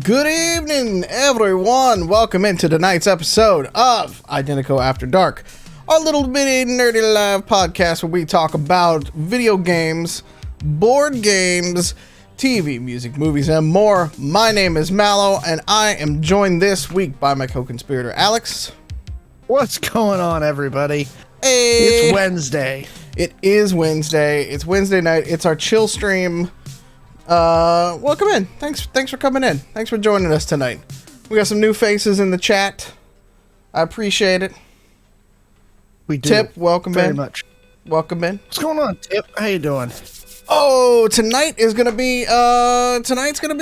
Good evening, everyone. Welcome into tonight's episode of Identico After Dark, our little bitty nerdy live podcast where we talk about video games, board games, TV, music, movies, and more. My name is Mallo, and I am joined this week by my co-conspirator, Alex. What's going on, everybody? Hey. It's Wednesday. It is Wednesday. It's Wednesday night. It's our chill stream. Welcome in. Thanks for coming in. Thanks for joining us tonight. We got some new faces in the chat. I appreciate it. We do. Tip, welcome very in. much. Welcome in. What's going on, Tip? How you doing? Oh, tonight's gonna be a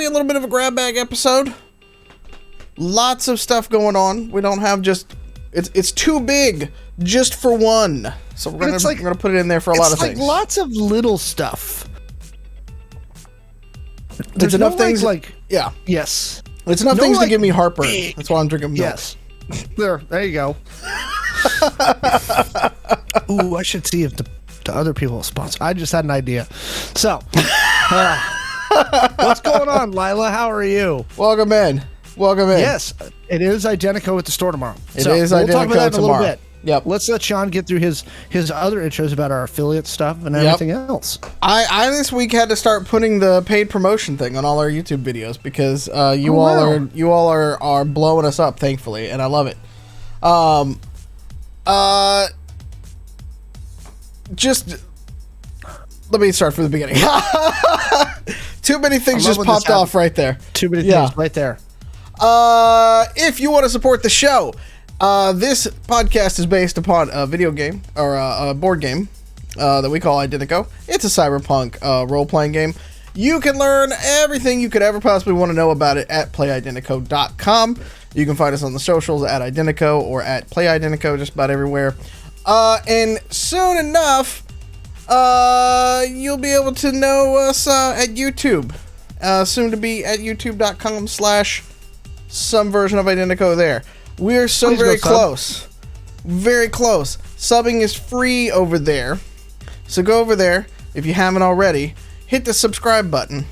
little bit of a grab bag episode. Lots of stuff going on. We don't have just it's too big just for one. So we're gonna put it in there for a lot of things. It's like lots of little stuff. There's enough things yeah. Yes. It's enough things to give me heartburn. That's why I'm drinking milk. Yes. There you go. Ooh, I should see if the other people will sponsor. I just had an idea. So, what's going on, Lila? How are you? Welcome in. Yes, it is Identico at the store tomorrow. We'll talk about that in a little bit. Yep. Let's let Sean get through his other intros about our affiliate stuff and everything else. I this week had to start putting the paid promotion thing on all our YouTube videos because you all are blowing us up, thankfully, and I love it. Just let me start from the beginning. Too many things just popped off right there. Too many things right there. If you want to support the show, this podcast is based upon a video game or a board game that we call Identico. It's a cyberpunk role-playing game. You can learn everything you could ever possibly want to know about it at playidentico.com. You can find us on the socials at Identico or at PlayIdentico, just about everywhere. And soon enough, you'll be able to know us at YouTube. Soon to be at youtube.com/some version of Identico there. We're so very close. Very close. Subbing is free over there. So go over there if you haven't already. Hit the subscribe button.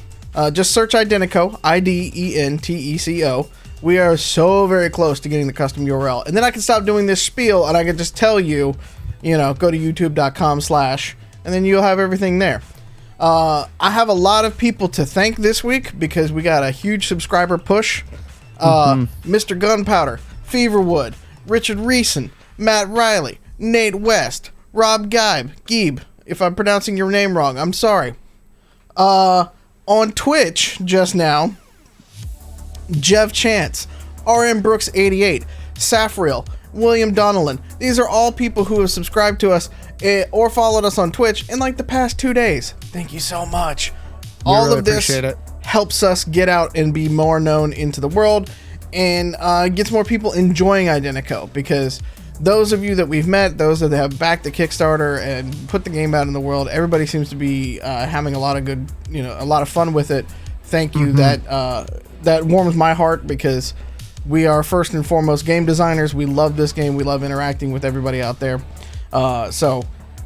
Just search Identico, IDENTECO. We are so very close to getting the custom URL. And then I can stop doing this spiel and I can just tell you, go to youtube.com/ and then you'll have everything there. I have a lot of people to thank this week because we got a huge subscriber push. Mr. Gunpowder, Feverwood, Richard Reeson, Matt Riley, Nate West, Rob Geeb, if I'm pronouncing your name wrong, I'm sorry. On Twitch just now, Jeff Chance, RM Brooks 88, Safriel, William Donnellan. These are all people who have subscribed to us or followed us on Twitch in like the past 2 days. Thank you so much. All of this helps us get out and be more known into the world and gets more people enjoying Identico, because those of you that we've met, those that have backed the Kickstarter and put the game out in the world, everybody seems to be having a lot of good, a lot of fun with it. Thank you. That warms my heart because we are first and foremost game designers. We love this game. We love interacting with everybody out there. So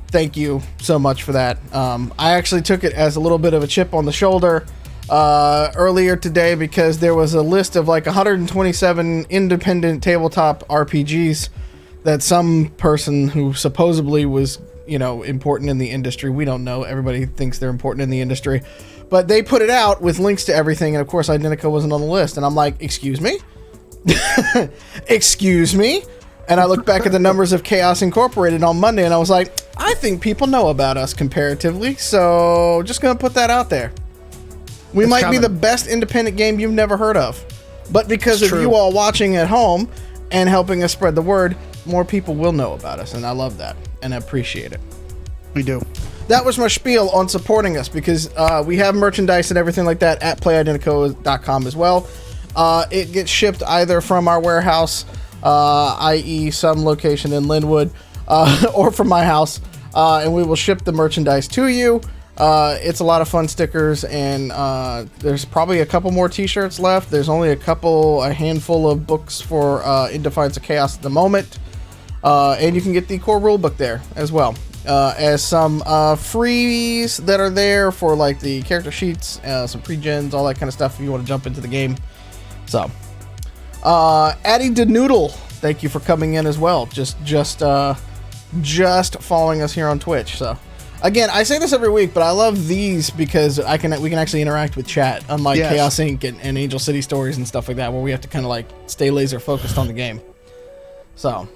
thank you so much for that. I actually took it as a little bit of a chip on the shoulder earlier today because there was a list of like 127 independent tabletop RPGs that some person who supposedly was, important in the industry. We don't know. Everybody thinks they're important in the industry. But they put it out with links to everything, and of course Identico wasn't on the list. And I'm like, excuse me? Excuse me? And I looked back at the numbers of Chaos Incorporated on Monday, and I was like, I think people know about us comparatively, so just going to put that out there. We might be the best independent game you've never heard of. But because of you all watching at home and helping us spread the word, more people will know about us, and I love that, and I appreciate it. We do. That was my spiel on supporting us, because we have merchandise and everything like that at playidentico.com as well. It gets shipped either from our warehouse, i.e. some location in Linwood, or from my house, and we will ship the merchandise to you. It's a lot of fun stickers, and there's probably a couple more t-shirts left. There's only a handful of books for In Defiance of Chaos at the moment, and you can get the core rulebook there as well. As some frees that are there for like the character sheets, some pre-gens, all that kind of stuff if you want to jump into the game. So, Addie DeNoodle, thank you for coming in as well. Just following us here on Twitch. So, again, I say this every week, but I love these because we can actually interact with chat, unlike Chaos Inc. and Angel City Stories and stuff like that, where we have to kind of like stay laser focused on the game. So,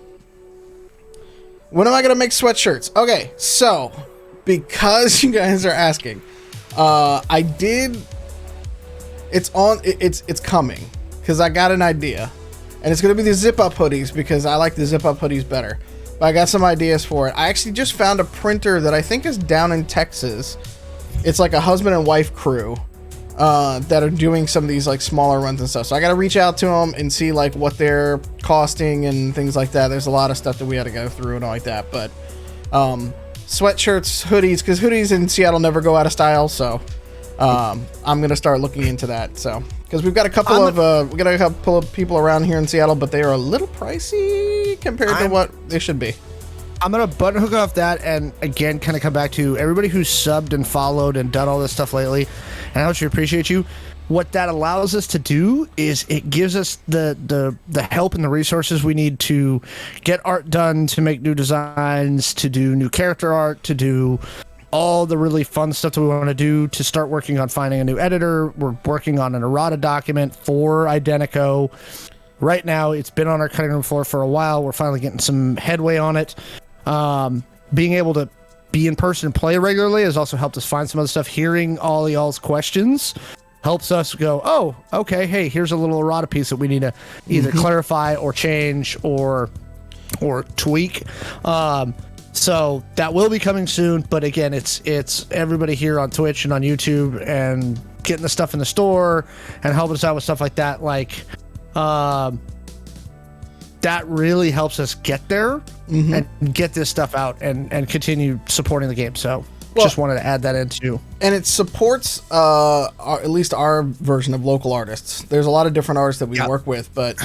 when am I gonna make sweatshirts? Okay, so because you guys are asking, it's coming because I got an idea, and it's gonna be the zip up hoodies because I like the zip up hoodies better. But I got some ideas for it. I actually just found a printer that I think is down in Texas. It's like a husband and wife crew that are doing some of these like smaller runs and stuff. So I got to reach out to them and see like what they're costing and things like that. There's a lot of stuff that we had to go through and all like that. But sweatshirts, hoodies, because hoodies in Seattle never go out of style. So I'm gonna start looking into that. So because we've got a couple of people around here in Seattle, but they are a little pricey compared to what they should be. I'm gonna button hook off that, and again, kind of come back to everybody who's subbed and followed and done all this stuff lately, and I actually appreciate you. What that allows us to do is it gives us the help and the resources we need to get art done, to make new designs, to do new character art, to do all the really fun stuff that we want to do, to start working on finding a new editor. We're working on an errata document for Identico. Right now, it's been on our cutting room floor for a while. We're finally getting some headway on it. Being able to be in person and play regularly has also helped us find some other stuff. Hearing all y'all's questions helps us go, oh, okay, hey, here's a little errata piece that we need to either clarify or change or tweak. So that will be coming soon, but again, it's everybody here on Twitch and on YouTube and getting the stuff in the store and helping us out with stuff like that. Like, that really helps us get there and get this stuff out and continue supporting the game. So just wanted to add that in too. And it supports at least our version of local artists. There's a lot of different artists that we work with, but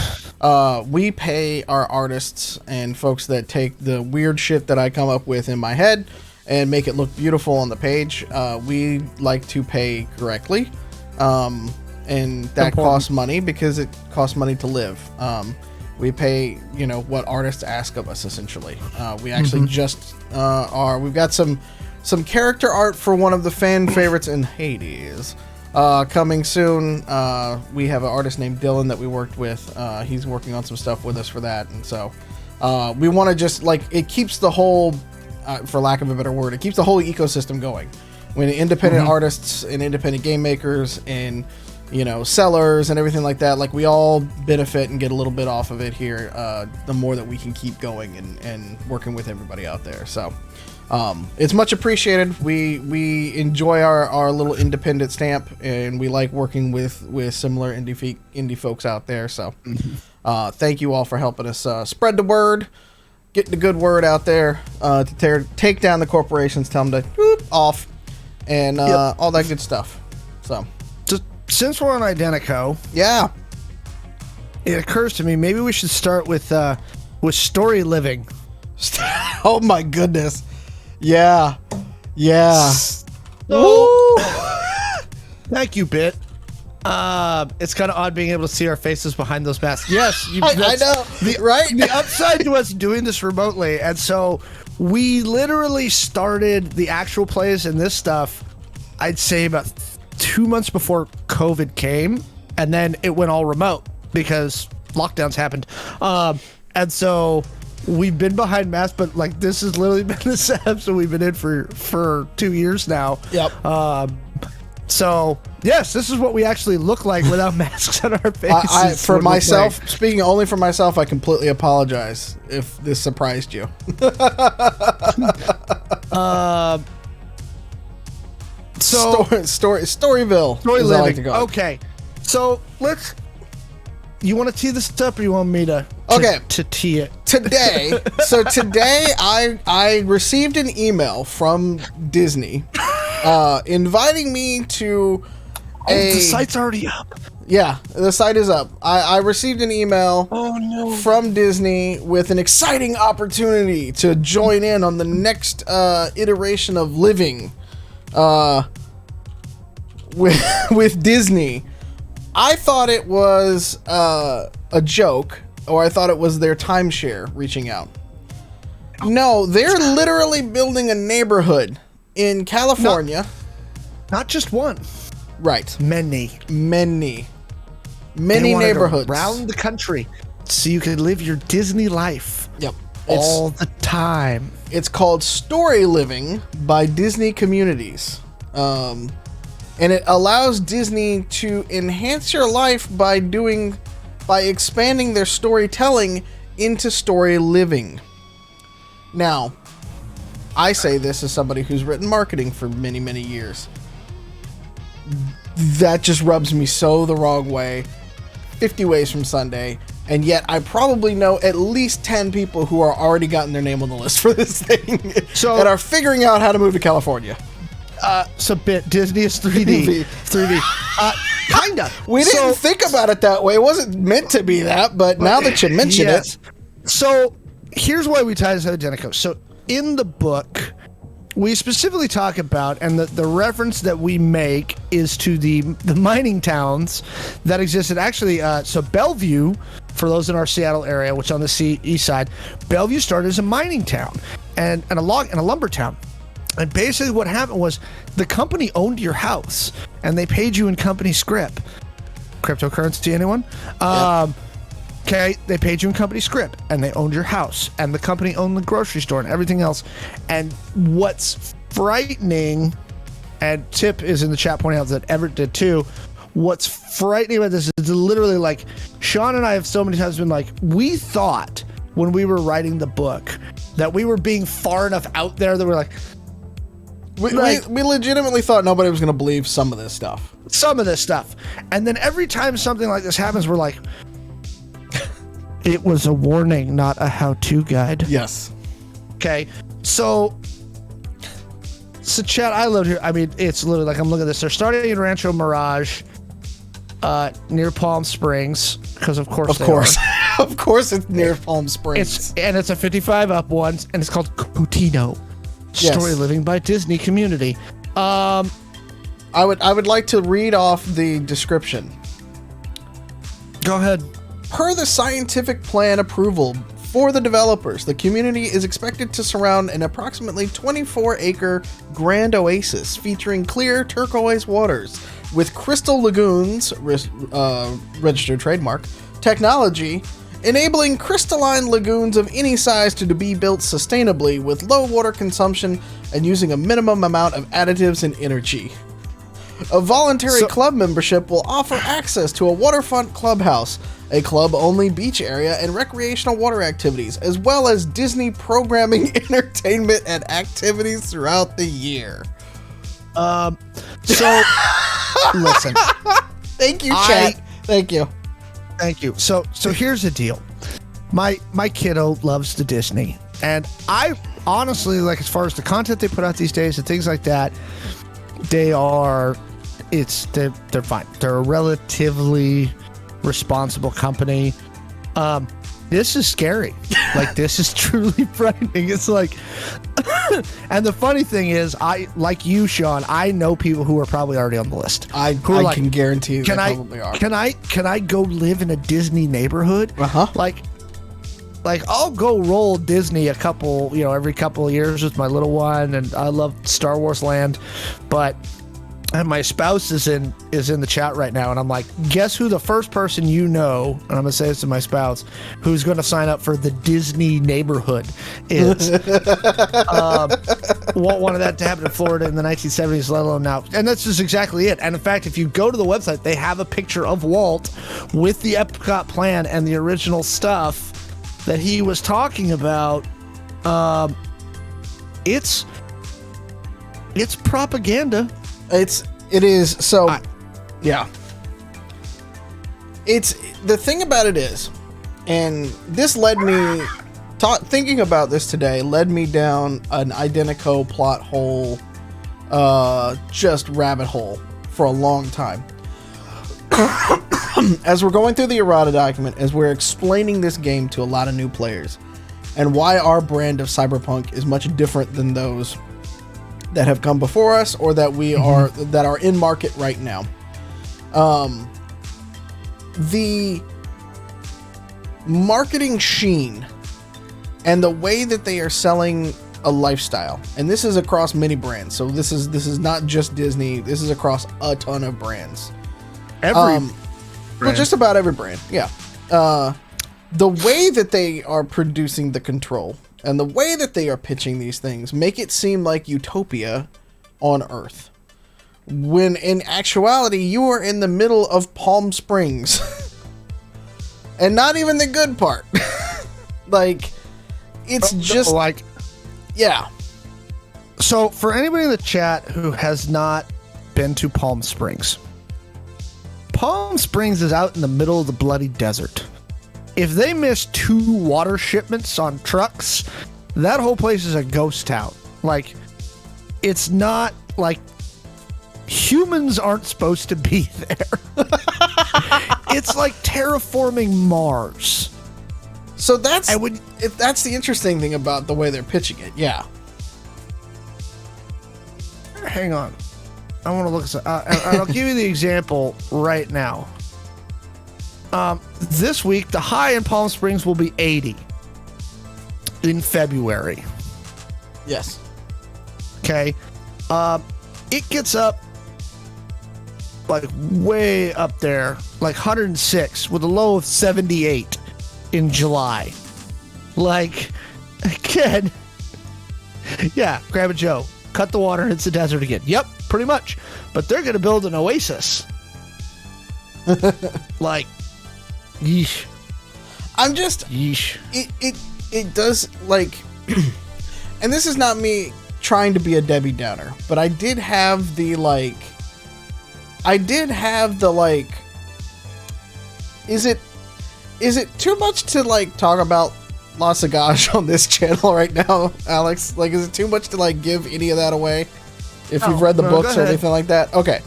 we pay our artists and folks that take the weird shit that I come up with in my head and make it look beautiful on the page. We like to pay correctly, and that costs money because it costs money to live. We pay, what artists ask of us, essentially. We actually we've got some character art for one of the fan favorites in Hades coming soon. We have an artist named Dylan that we worked with. He's working on some stuff with us for that. And so we want to just, it keeps the whole, for lack of a better word, it keeps the whole ecosystem going. When independent artists and independent game makers and sellers and everything like that, we all benefit and get a little bit off of it here, the more that we can keep going and working with everybody out there. So it's much appreciated. We enjoy our little independent stamp, and we like working with similar indie folks out there. So thank you all for helping us spread the word, get the good word out there, to take down the corporations, tell them to whoop off, and all that good stuff. So since we're on Identico, it occurs to me maybe we should start with Storyliving. Oh my goodness. Yeah. Thank you, Bit. It's kind of odd being able to see our faces behind those masks. Yes, I know, right? The upside to us doing this remotely, and so we literally started the actual plays and this stuff, I'd say about 2 months before COVID came, and then it went all remote because lockdowns happened. And so we've been behind masks, but this has literally been the setup so we've been in for 2 years now. Yep. So yes, this is what we actually look like without masks on our faces. For myself, speaking only for myself, I completely apologize if this surprised you. Storyville. Storyliving. Okay. So you want to tee this up, or you want me to tee it? Today I received an email from Disney inviting me to the site's already up. Yeah, the site is up. I received an email from Disney with an exciting opportunity to join in on the next iteration of Living with Disney. I thought it was a joke, or I thought it was their timeshare reaching out. No, they're literally building a neighborhood in California. Not just one. Right. Many neighborhoods around the country, so you can live your Disney life. Yep. All the time. It's called Storyliving by Disney Communities. And it allows Disney to enhance your life by expanding their storytelling into story living. Now, I say this as somebody who's written marketing for many, many years. That just rubs me so the wrong way. 50 ways from Sunday. And yet I probably know at least 10 people who are already gotten their name on the list for this thing and are figuring out how to move to California. So Disney is 3D. 3D. Kinda. We didn't think about it that way. It wasn't meant to be that, but now that you mention it. So here's why we tie this to Identico. So in the book, we specifically talk about, and the reference that we make is to the mining towns that existed. Actually, so Bellevue, for those in our Seattle area, which on the east side, Bellevue started as a mining town and a lumber town. And basically what happened was the company owned your house and they paid you in company script. Cryptocurrency, anyone? Yep. Okay, they paid you in company script and they owned your house and the company owned the grocery store and everything else. And what's frightening, and Tip is in the chat pointing out that Everett did too, what's frightening about this is literally like, Sean and I have so many times been like, we thought when we were writing the book that we were being far enough out there that we're like, we legitimately thought nobody was going to believe some of this stuff. And then every time something like this happens, we're like, it was a warning, not a how-to guide. Yes. Okay. So Chad, I live here. I mean, it's literally like, I'm looking at this. They're starting in Rancho Mirage, near Palm Springs, because of course. Of course it's near Palm Springs. It's a 55 up one, and it's called Cutino. Yes. Story Living by Disney Community. I would like to read off the description. Go ahead. Per the scientific plan approval for the developers, the community is expected to surround an approximately 24-acre grand oasis featuring clear turquoise waters with crystal lagoons, registered trademark, technology, enabling crystalline lagoons of any size to be built sustainably with low water consumption and using a minimum amount of additives and energy. A voluntary club membership will offer access to a waterfront clubhouse, a club-only beach area, and recreational water activities, as well as Disney programming, entertainment, and activities throughout the year. So, listen. Thank you, chat. Thank you. So here's the deal. My kiddo loves the Disney, and I honestly, like, as far as the content they put out these days and things like that, they're fine. They're a relatively responsible company. This is scary. Like, this is truly frightening. It's like, and the funny thing is, I, like you, Sean, I know people who are probably already on the list. I can guarantee you they probably are. Can I go live in a Disney neighborhood? Like I'll go roll Disney every couple of years with my little one, and I love Star Wars Land, and my spouse is in the chat right now, and I'm like, guess who the first person you know, and I'm gonna say this to my spouse, who's gonna sign up for the Disney neighborhood is. Wanted that to happen in Florida in the 1970s, let alone now. And that's just exactly it. And in fact, if you go to the website, they have a picture of Walt with the Epcot plan and the original stuff that he was talking about. It's propaganda. It is. So, yeah. It's the thing about it is, and this led me thinking about this today led me down an Identico plot hole, just rabbit hole for a long time. As we're going through the errata document, as we're explaining this game to a lot of new players, and why our brand of cyberpunk is much different than those that have come before us or that we are that are in market right now. the marketing sheen and the way that they are selling a lifestyle, and this is across many brands, so this is not just Disney, this is across a ton of brands. Well, just about every brand. Yeah. The way that they are producing the control and the way that they are pitching these things make it seem like utopia on Earth, when in actuality you are in the middle of Palm Springs. And not even the good part. Like, it's just like, yeah. So for anybody in the chat who has not been to Palm Springs is out in the middle of the bloody desert. If they miss 2 water shipments on trucks, that whole place is a ghost town. Like, it's not like humans aren't supposed to be there. It's like terraforming Mars. So that's the interesting thing about the way they're pitching it. Yeah. Hang on. I want to look at I'll give you the example right now. This week, the high in Palm Springs will be 80 in February. Yes. Okay. It gets up like way up there, like 106 with a low of 78 in July. Like, again, yeah, grab a Joe, cut the water and it's the desert again. Yep, pretty much. But they're going to build an oasis. Like, yeesh. I'm just, yeesh. It does, like, and this is not me trying to be a Debbie Downer, but I did have the, is it too much to, like, talk about La Sagage on this channel right now, Alex? Like, is it too much to, like, give any of that away? If you've read the books or anything like that? Okay.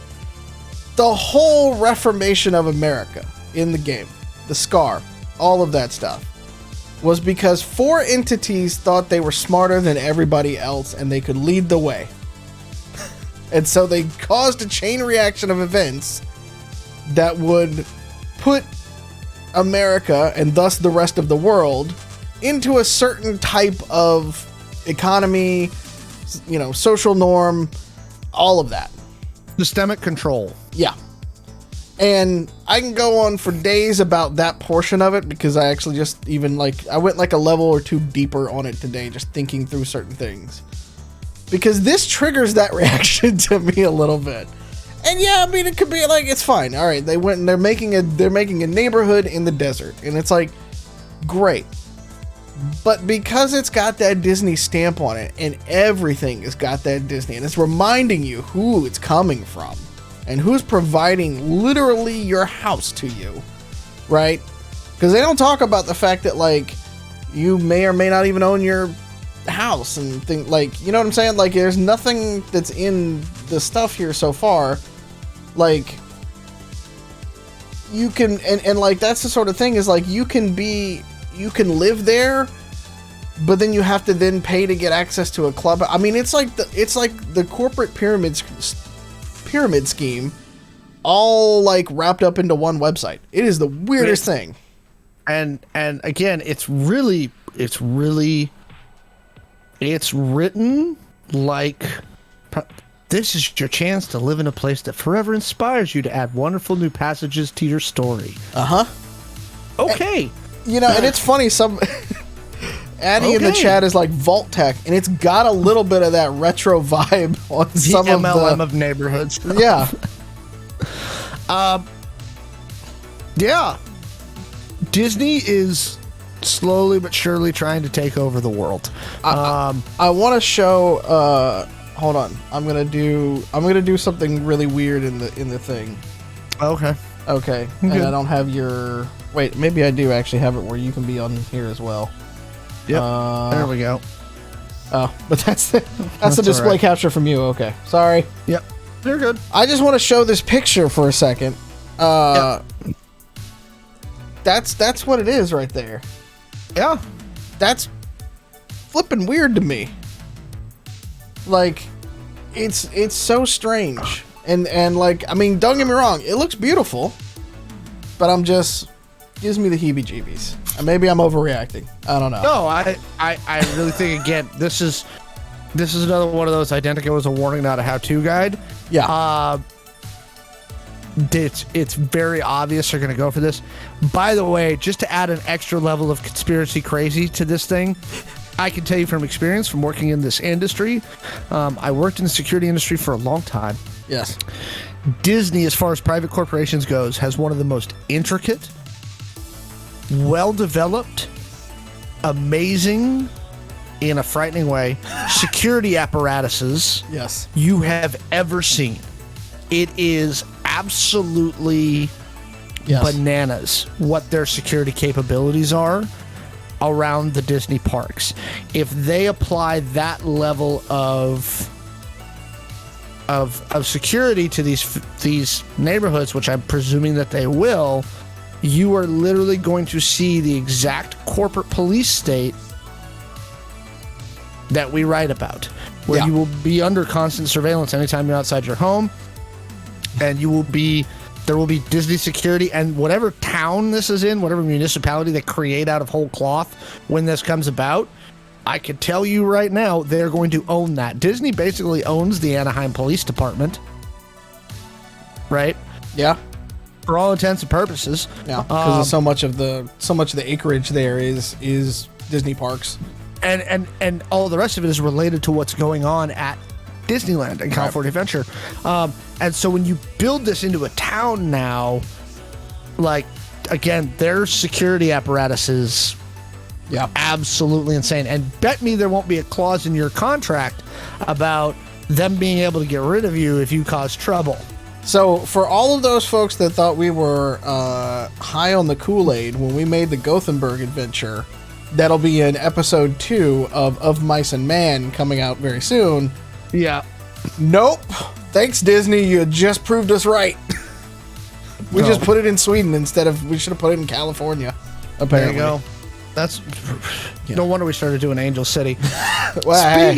The whole Reformation of America in the game, the Scar, all of that stuff, was because 4 entities thought they were smarter than everybody else and they could lead the way. And so they caused a chain reaction of events that would put America, and thus the rest of the world, into a certain type of economy, you know, social norm, all of that. Systemic control. Yeah. And I can go on for days about that portion of it, because I actually just even, like, I went like a level or 2 deeper on it today, just thinking through certain things. Because this triggers that reaction to me a little bit. And yeah, I mean, it could be like, it's fine. All right, they went and they're making a neighborhood in the desert, and it's like, great. But because it's got that Disney stamp on it, and everything has got that Disney, and it's reminding you who it's coming from, and who's providing literally your house to you, right? Because they don't talk about the fact that, like, you may or may not even own your house and things, like, you know what I'm saying? Like, there's nothing that's in the stuff here so far. Like, you can, and like, that's the sort of thing, is like, you can live there, but then you have to then pay to get access to a club. I mean, it's like the corporate pyramid scheme, all like wrapped up into one website. It is the weirdest thing. And again, it's written like, this is your chance to live in a place that forever inspires you to add wonderful new passages to your story. Uh-huh. Okay. And, you know, and it's funny, some Addy in the chat is like Vault Tech, and it's got a little bit of that retro vibe on some of the MLM of neighborhoods. Yeah. Yeah. Disney is slowly but surely trying to take over the world. I want to show. Hold on. I'm gonna do something really weird in the thing. Okay. Okay. And I don't have your. Wait, maybe I do actually have it where you can be on here as well. Yep. There we go. Oh, but that's the display capture from you. Okay. Sorry. Yep. You're good. I just want to show this picture for a second. Yep. That's what it is right there. Yeah. That's flipping weird to me. Like, it's so strange. And like, I mean, don't get me wrong, it looks beautiful. but I'm just gives me the heebie-jeebies. Maybe I'm overreacting. I don't know. No, I really think, again, this is another one of those. Identico is a warning, not a how-to guide. Yeah. It's very obvious they're going to go for this. By the way, just to add an extra level of conspiracy crazy to this thing, I can tell you from experience, from working in this industry, I worked in the security industry for a long time. Yes. Disney, as far as private corporations goes, has one of the most intricate, well-developed, amazing, in a frightening way, security apparatuses Yes. you have ever seen. It is absolutely bananas what their security capabilities are around the Disney parks. If they apply that level of security to these neighborhoods, which I'm presuming that they will, you are literally going to see the exact corporate police state that we write about, where you will be under constant surveillance anytime you're outside your home, and there will be Disney security, and whatever town this is in, whatever municipality they create out of whole cloth when this comes about, I can tell you right now, they're going to own that. Disney basically owns the Anaheim Police Department, right? Yeah. For all intents and purposes. Yeah, because so much of the acreage there is Disney parks, and all the rest of it is related to what's going on at Disneyland and California Adventure. And so when you build this into a town now, like, again, their security apparatus is absolutely insane. And bet me there won't be a clause in your contract about them being able to get rid of you if you cause trouble. So for all of those folks that thought we were high on the Kool-Aid when we made the Gothenburg adventure, that'll be in episode 2 of Mice and Man coming out very soon. Yeah. Nope. Thanks, Disney. You just proved us right. We just put it in Sweden we should have put it in California. Apparently. There you go. That's no wonder we started doing Angel City. Well,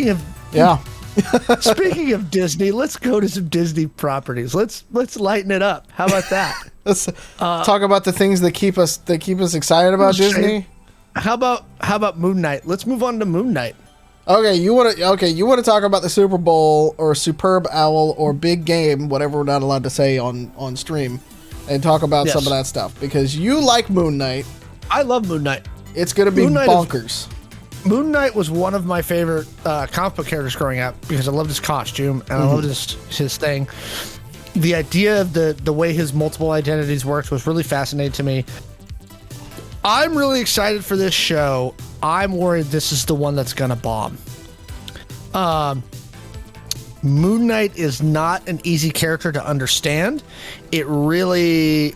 Speaking of Disney, let's go to some Disney properties. Let's lighten it up. How about that? Let's talk about the things that keep us excited about Disney. How about Moon Knight? Let's move on to Moon Knight. Okay, you want to talk about the Super Bowl or Superb Owl or Big Game, whatever we're not allowed to say on stream, and talk about some of that stuff because you like Moon Knight. I love Moon Knight. It's going to be bonkers. Moon Knight was one of my favorite comic book characters growing up because I loved his costume and I loved his thing. The idea of the way his multiple identities worked was really fascinating to me. I'm really excited for this show. I'm worried this is the one that's going to bomb. Moon Knight is not an easy character to understand. It really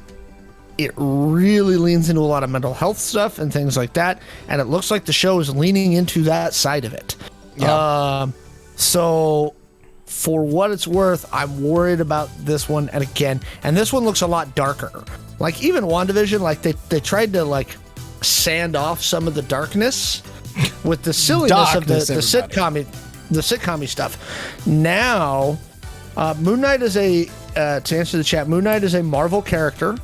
leans into a lot of mental health stuff and things like that, and it looks like the show is leaning into that side of it. So for what it's worth, I'm worried about this one. And this one looks a lot darker. Like even WandaVision, like they tried to like sand off some of the darkness with the silliness of the sitcom stuff. Now, Moon Knight is to answer the chat, Moon Knight is a Marvel character.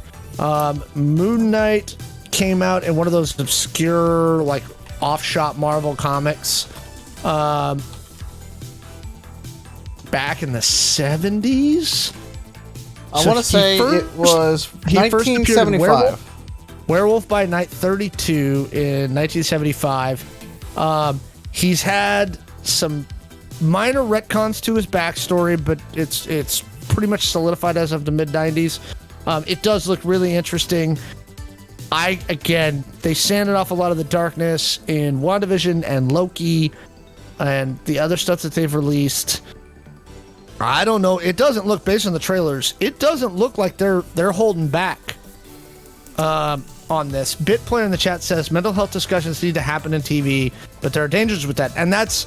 Moon Knight came out in one of those obscure, like, off-shot Marvel comics back in the 70s. I want to say it was 1975. Werewolf by Night 32 in 1975. He's had some minor retcons to his backstory, but it's pretty much solidified as of the mid-90s. It does look really interesting. They sanded off a lot of the darkness in WandaVision and Loki and the other stuff that they've released. I don't know. It doesn't look, based on the trailers, it doesn't look like they're holding back on this. Bitplayer in the chat says mental health discussions need to happen in TV, but there are dangers with that. And that's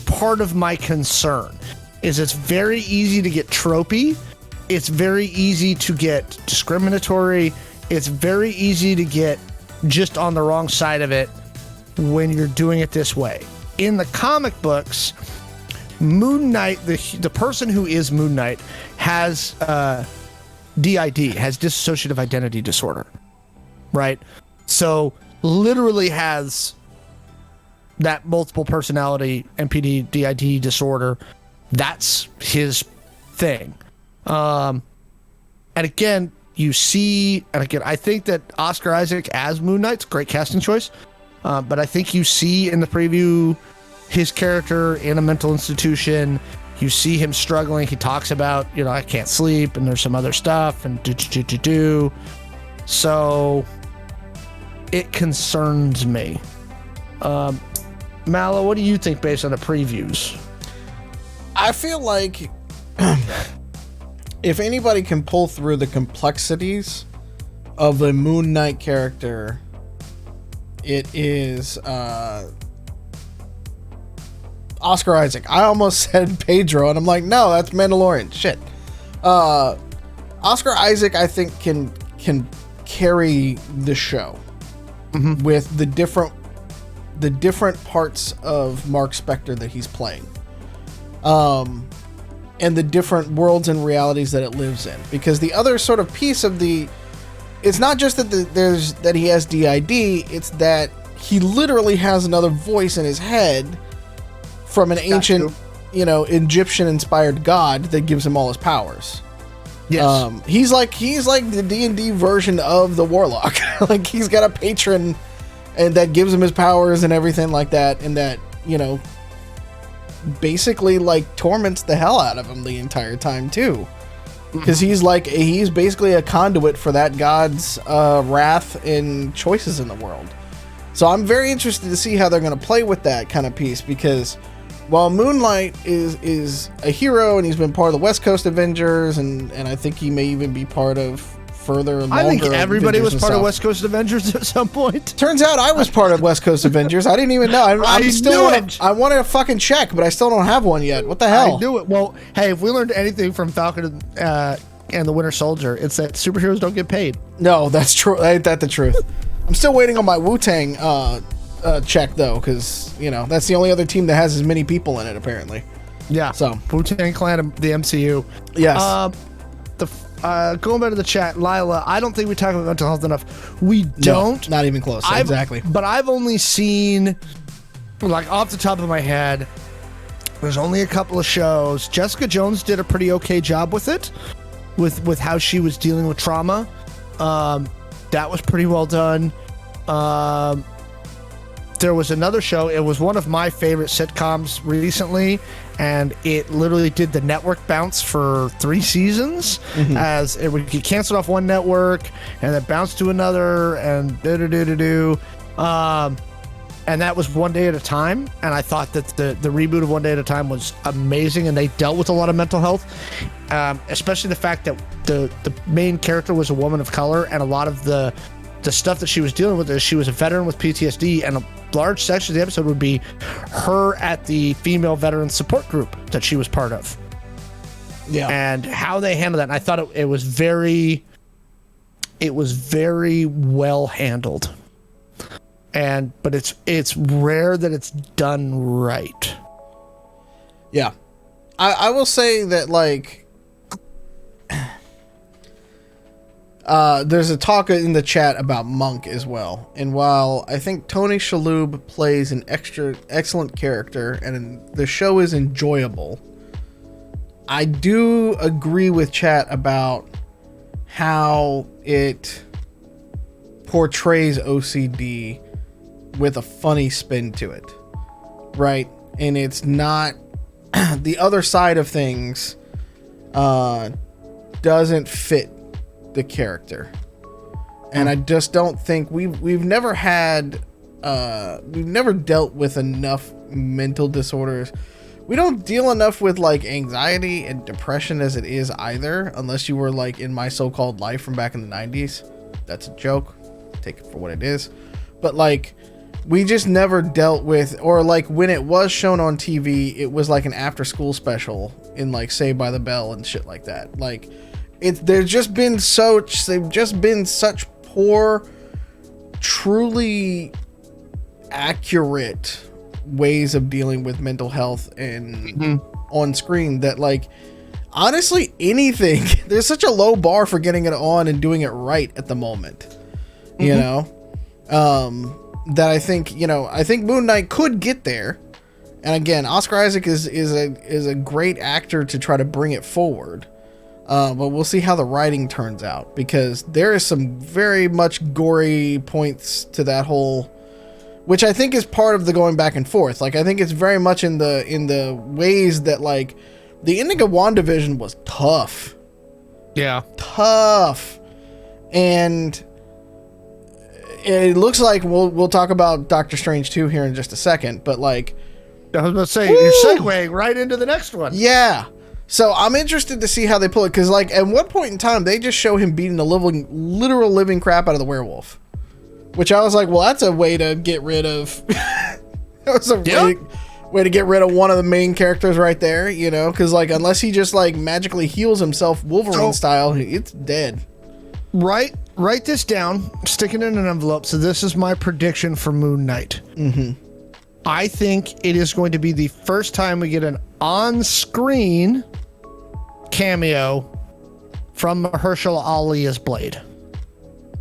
part of my concern, is it's very easy to get tropey. It's very easy to get discriminatory. It's very easy to get just on the wrong side of it when you're doing it this way. In the comic books, Moon Knight, the person who is Moon Knight, has DID, has dissociative identity disorder, right? So literally has that multiple personality MPD DID disorder. That's his thing. And again, you see, and again, I think that Oscar Isaac as Moon Knight's a great casting choice. But I think you see in the preview his character in a mental institution. You see him struggling. He talks about, I can't sleep, and there's some other stuff, and do. So it concerns me. Mallo, what do you think based on the previews? I feel like if anybody can pull through the complexities of a Moon Knight character, it is Oscar Isaac. I almost said Pedro, and I'm like, no, that's Mandalorian. Shit. Oscar Isaac, I think, can carry the show with the different parts of Mark Spector that he's playing, and the different worlds and realities that it lives in. Because the other sort of piece of it's not just that he has DID. It's that he literally has another voice in his head from an ancient, Egyptian-inspired god that gives him all his powers. Yes. He's like the D&D version of the warlock. Like, he's got a patron and that gives him his powers and everything like that, and that, basically like torments the hell out of him the entire time too. Because he's basically a conduit for that god's wrath and choices in the world. So I'm very interested to see how they're going to play with that kind of piece, because while Moonlight is a hero and he's been part of the West Coast Avengers, and I think he may even be part of further and longer. I think everybody Avengers was part of West Coast Avengers at some point. Turns out I was part of West Coast Avengers. I didn't even know. I wanted to fucking check, but I still don't have one yet. What the hell? I knew it. Well, hey, if we learned anything from Falcon and the Winter Soldier, it's that superheroes don't get paid. No, that's true. Ain't that the truth? I'm still waiting on my Wu-Tang check, though, because, that's the only other team that has as many people in it, apparently. Yeah. So Wu-Tang Clan, the MCU. Yes. Going back to the chat, Lila, I don't think we talk about mental health enough. We don't. No, not even close. Exactly. But I've only seen, like, off the top of my head, there's only a couple of shows. Jessica Jones did a pretty okay job with it, with how she was dealing with trauma. That was pretty well done. There was another show. It was one of my favorite sitcoms recently, and it literally did the network bounce for 3 seasons, as it would get canceled off one network and then bounce to another, and and that was One Day at a Time. And I thought that the reboot of One Day at a Time was amazing, and they dealt with a lot of mental health, especially the fact that the main character was a woman of color, and a lot of the stuff that she was dealing with is she was a veteran with PTSD, and a large section of the episode would be her at the female veteran support group that she was part of. Yeah. And how they handled that. And I thought it was very well handled. But it's rare that it's done right. Yeah. I will say that, like, there's a talk in the chat about Monk as well, and while I think Tony Shalhoub plays an excellent character and the show is enjoyable, I do agree with chat about how it portrays OCD with a funny spin to it, right? And it's not the other side of things doesn't fit the character, and I just don't think we've never dealt with enough mental disorders. We don't deal enough with, like, anxiety and depression as it is either, unless you were, like, in My So-Called Life from back in the 90s. That's a joke, take it for what it is. But, like, we just never dealt with, or, like, when it was shown on TV, it was like an after school special in, like, Saved by the Bell and shit like that. Like, they've just been such poor, truly accurate ways of dealing with mental health and on screen that, like, honestly, anything. There's such a low bar for getting it on and doing it right at the moment. You know, that I think Moon Knight could get there. And again, Oscar Isaac is a great actor to try to bring it forward. But we'll see how the writing turns out, because there is some very much gory points to that whole, which I think is part of the going back and forth. Like, I think it's very much in the ways that, like, the ending of WandaVision was tough. Yeah. Tough. And it looks like we'll talk about Doctor Strange 2 here in just a second, but like, I was about to say, you're segueing right into the next one. Yeah. So I'm interested to see how they pull it, because like at one point in time they just show him beating the literal living crap out of the werewolf, which I was like, well, that's a way to get rid of. That was a way to get rid of one of the main characters right there, you know, because like unless he just like magically heals himself Wolverine style, it's dead. Write this down, stick it in an envelope. So this is my prediction for Moon Knight. I think it is going to be the first time we get an on-screen cameo from Mahershala Ali as Blade.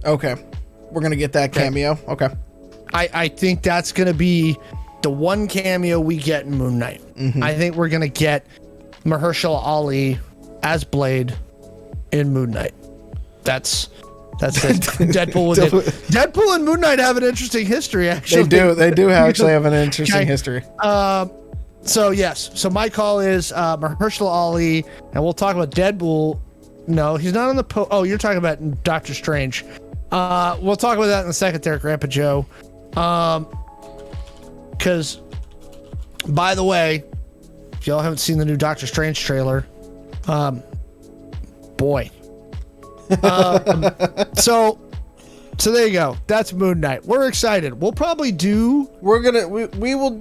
Okay. We're going to get that cameo. Okay. I think that's going to be the one cameo we get in Moon Knight. I think we're going to get Mahershala Ali as Blade in Moon Knight. That's it. Deadpool and Moon Knight have an interesting history, actually. They do actually have an interesting history. So yes. So my call is Mahershala Ali, and we'll talk about Deadpool. No, he's not on the oh, you're talking about Doctor Strange. We'll talk about that in a second there, Grandpa Joe. Because, by the way, if y'all haven't seen the new Doctor Strange trailer, boy. So there you go. That's Moon Knight. We're excited. We'll probably do. We will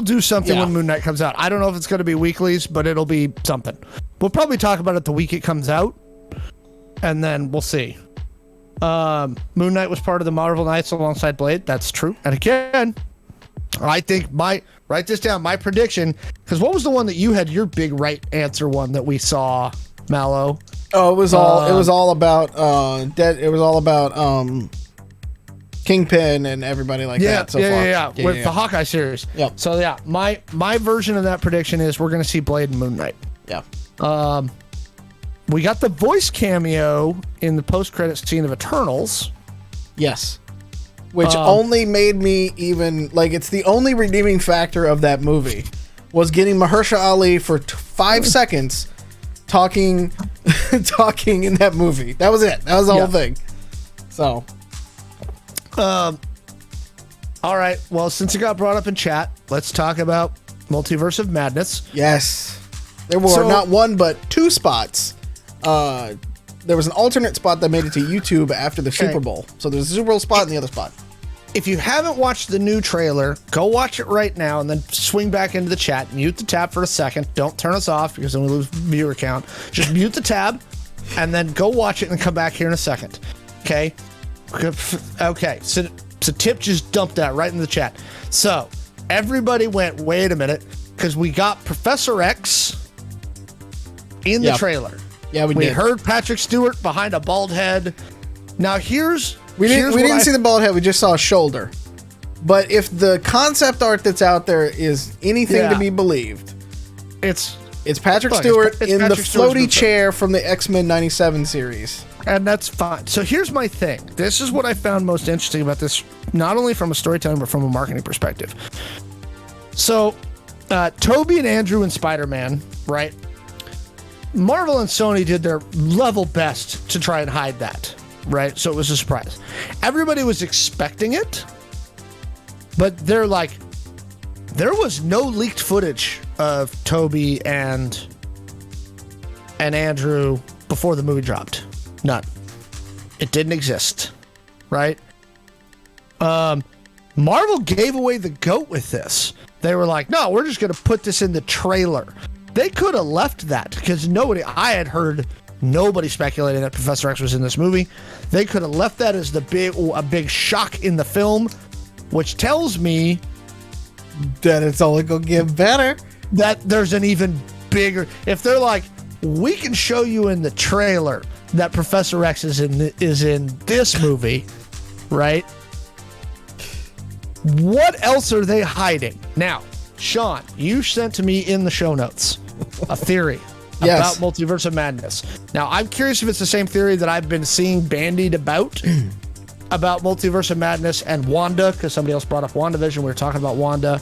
do something when Moon Knight comes out. I don't know if it's going to be weeklies, but it'll be something. We'll probably talk about it the week it comes out, and then we'll see. Moon Knight was part of the Marvel Knights alongside Blade. That's true. And again, I think write this down. My prediction, because what was the one that you had your big right answer one that we saw, Mallo? Oh, it was all about Kingpin and everybody like that so far. With the Hawkeye series. Yep. So my version of that prediction is we're going to see Blade and Moon Knight. Yeah. We got the voice cameo in the post-credits scene of Eternals. Yes. Which only made me even, like, it's the only redeeming factor of that movie was getting Mahershala Ali for 5 seconds talking in that movie. That was it. That was the whole thing. So. All right. Well, since it got brought up in chat, let's talk about Multiverse of Madness. Yes. There were not one, but 2 spots. There was an alternate spot that made it to YouTube after the Super Bowl. So there's a Super Bowl spot and the other spot. If you haven't watched the new trailer, go watch it right now and then swing back into the chat. Mute the tab for a second. Don't turn us off because then we lose viewer count. Just mute the tab and then go watch it and come back here in a second. Okay? Okay. So Tip just dumped that right in the chat. So everybody went, wait a minute, because we got Professor X in the trailer. Yeah, we did. We heard Patrick Stewart behind a bald head. Now we didn't see the bald head. We just saw a shoulder. But if the concept art that's out there is anything to be believed, it's Patrick Stewart in the floaty chair from the X-Men 97 series. And that's fine. So here's my thing. This is what I found most interesting about this, not only from a storytelling, but from a marketing perspective. So, Toby and Andrew in Spider-Man, right? Marvel and Sony did their level best to try and hide that, right? So it was a surprise. Everybody was expecting it, but they're like, there was no leaked footage of Toby and Andrew before the movie dropped. None. It didn't exist, right? Marvel gave away the goat with this. They were like, no, we're just going to put this in the trailer. They could have left that because I had heard nobody speculating that Professor X was in this movie. They could have left that as a big shock in the film, which tells me that it's only going to get better. That there's an even bigger, if they're like, we can show you in the trailer that Professor X is in this movie, right? What else are they hiding? Now, Sean, you sent to me in the show notes a theory about Multiverse of Madness. Now, I'm curious if it's the same theory that I've been seeing bandied about Multiverse of Madness and Wanda, because somebody else brought up WandaVision. We were talking about Wanda.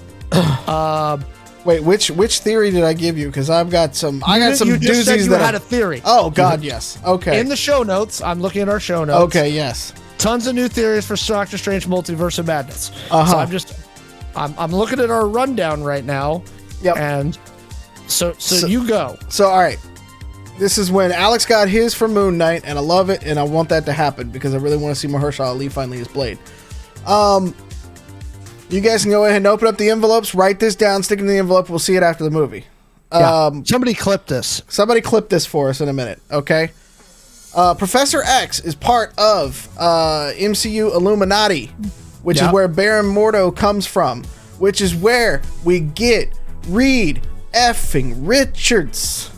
Wait, which theory did I give you? Because I've got some. I got some you just doozies said you that had a theory. Oh God, yes. Okay. In the show notes, I'm looking at our show notes. Okay, yes. Tons of new theories for Doctor Strange Multiverse of Madness. So I'm looking at our rundown right now. Yep. And so you go. So all right. This is when Alex got his for Moon Knight, and I love it, and I want that to happen because I really want to see Mahershala Ali finally his Blade. You guys can go ahead and open up the envelopes, write this down, stick it in the envelope. We'll see it after the movie. Somebody clip this. Somebody clip this for us in a minute, okay? Professor X is part of MCU Illuminati, which is where Baron Mordo comes from, which is where we get Reed effing Richards.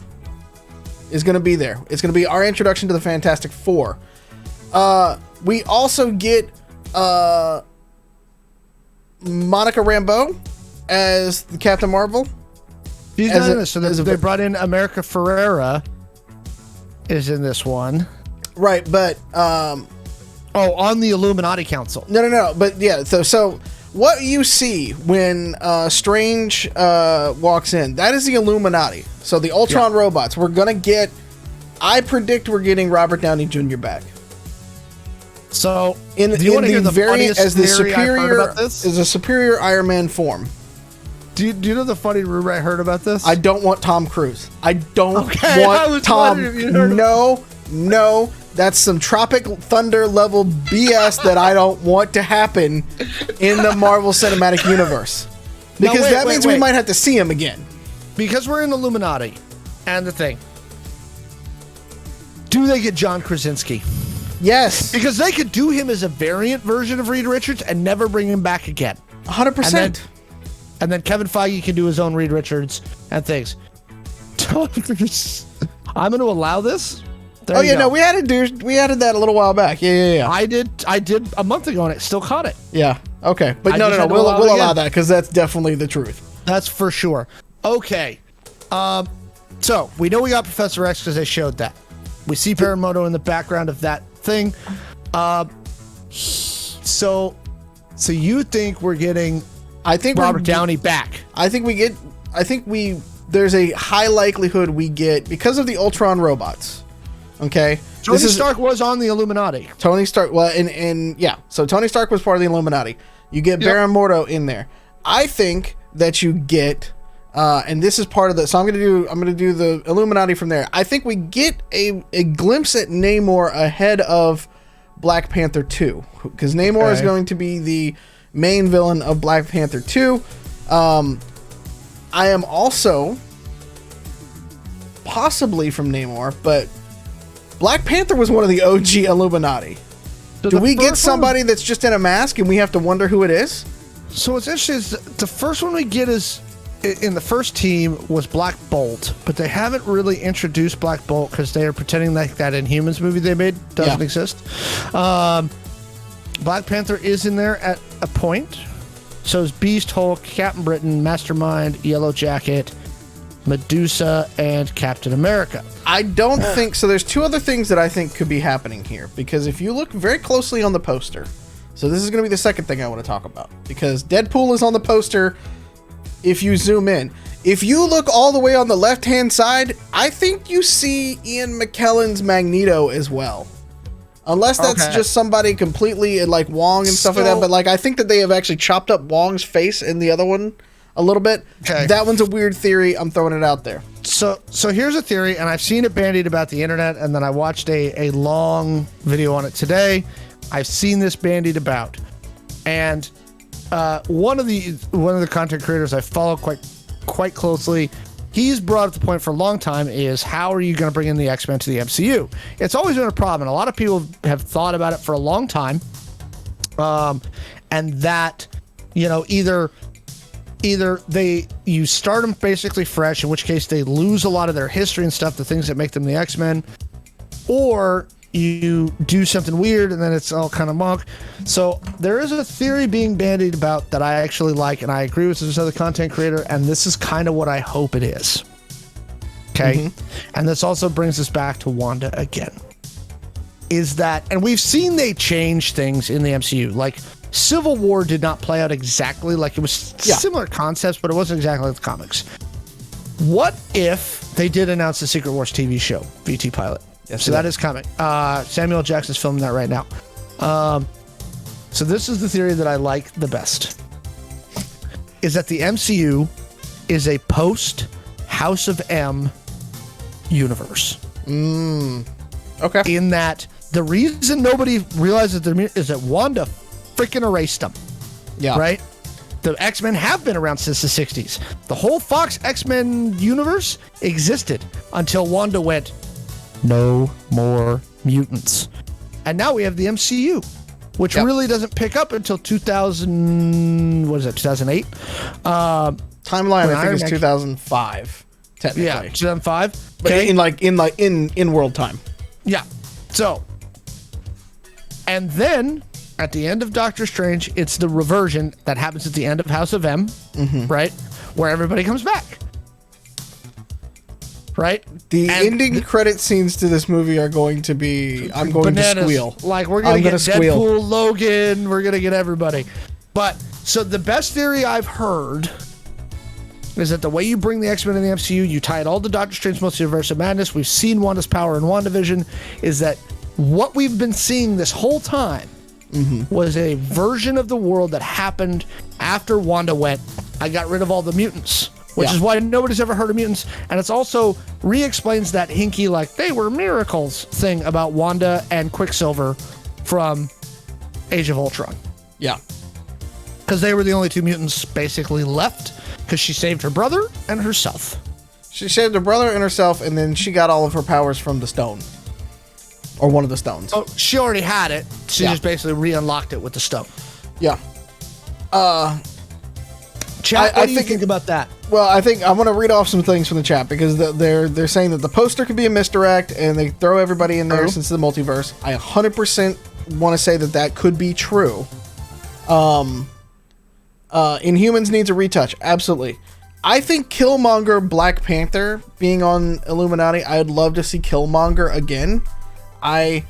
Is going to be there. It's going to be our introduction to the Fantastic Four. We also get Monica Rambeau as the Captain Marvel. She's not in this. So they brought in America Ferrera is in this one. Right, but... on the Illuminati Council. No. But yeah, so what you see when Strange walks in, that is the Illuminati. So the Ultron robots. We're going to get... I predict we're getting Robert Downey Jr. back. So, do you want to hear the variant as the superior Iron Man form? Do you know the funny rumor I heard about this? I don't want Tom Cruise. I don't want Tom. No, that's some Tropic Thunder level BS that I don't want to happen in the Marvel Cinematic Universe. Because that means we might have to see him again. Because we're in Illuminati, and the thing. Do they get John Krasinski? Yes. Because they could do him as a variant version of Reed Richards and never bring him back again. 100%. And then Kevin Feige can do his own Reed Richards and things. I'm going to allow this. There no, we added that a little while back. Yeah. I did a month ago, and it still caught it. Yeah. Okay. But no. We'll allow that because that's definitely the truth. That's for sure. Okay. So we know we got Professor X because they showed that. We see Baron Mordo in the background of that thing. So you think we're getting Robert Downey back? There's a high likelihood we get, because of the Ultron robots. Okay. Tony Stark was on the Illuminati. Tony Stark, so Tony Stark was part of the Illuminati. You get Baron Mordo in there. I think that you get, and this is part of the. So I'm gonna do the Illuminati from there. I think we get a glimpse at Namor ahead of Black Panther 2, because Namor is going to be the main villain of Black Panther 2. I am also possibly from Namor, but Black Panther was one of the OG Illuminati. So do we get somebody that's just in a mask and we have to wonder who it is? So what's interesting is the first one we get is in the first team was Black Bolt, but they haven't really introduced Black Bolt because they are pretending like that Inhumans movie they made doesn't exist. Black Panther is in there at a point. So is Beast, Hulk, Captain Britain, Mastermind, Yellow Jacket, Medusa, and Captain America. I don't think so. There's two other things that I think could be happening here, because if you look very closely on the poster, so this is going to be the second thing I want to talk about, because Deadpool is on the poster. If you zoom in, if you look all the way on the left hand side, I think you see Ian McKellen's Magneto as well. Unless that's just somebody completely like Wong and stuff like that. But like, I think that they have actually chopped up Wong's face in the other one a little bit. Okay. That one's a weird theory. I'm throwing it out there. So here's a theory, and I've seen it bandied about the internet, and then I watched a long video on it today. I've seen this bandied about, and one of the content creators I follow quite closely, he's brought up the point for a long time is, how are you going to bring in the X-Men to the MCU? It's always been a problem, and a lot of people have thought about it for a long time, and that, either either you start them basically fresh, in which case they lose a lot of their history and stuff, the things that make them the X-Men, or you do something weird and then it's all kind of monk. So there is a theory being bandied about that I actually like, and I agree with this other content creator, and this is kind of what I hope it is. Okay? And this also brings us back to Wanda again. Is that, and we've seen they change things in the MCU. Like, Civil War did not play out exactly like it was similar concepts, but it wasn't exactly like the comics. What if they did announce the Secret Wars TV show, VT pilot? Yes, so that is coming. Samuel L. Jackson's filming that right now. So this is the theory that I like the best. Is that the MCU is a post House of M universe. Okay. In that the reason nobody realizes is that Wanda freaking erased them. Yeah. Right? The X-Men have been around since the 60s. The whole Fox X-Men universe existed until Wanda went, no more mutants. And now we have the MCU, which really doesn't pick up until 2008? Timeline, I think, is 2005, technically. Yeah, 2005. But in world time. Yeah. So, and then at the end of Doctor Strange, it's the reversion that happens at the end of House of M, right? Where everybody comes back. Right? The ending credit scenes to this movie are going to be, I'm going to squeal. Like, we're going to get Deadpool, Logan, we're going to get everybody. But, so the best theory I've heard is that the way you bring the X-Men in the MCU, you tie it all to Doctor Strange Multiverse of Madness. We've seen Wanda's power in WandaVision. Is that what we've been seeing this whole time was a version of the world that happened after Wanda went, I got rid of all the mutants. Which is why nobody's ever heard of mutants. And it's also re-explains that hinky, like, they were miracles thing about Wanda and Quicksilver from Age of Ultron. Yeah. Because they were the only two mutants basically left, because she saved her brother and herself. She saved her brother and herself, and then she got all of her powers from the stone. Or one of the stones. Oh, she already had it. She just basically re-unlocked it with the stone. Yeah. Chat, what do you think about that? Well, I think I want to read off some things from the chat, because they're saying that the poster could be a misdirect, and they throw everybody in there since the multiverse. I 100% want to say that could be true. Inhumans needs a retouch. Absolutely. I think Killmonger Black Panther being on Illuminati, I'd love to see Killmonger again. I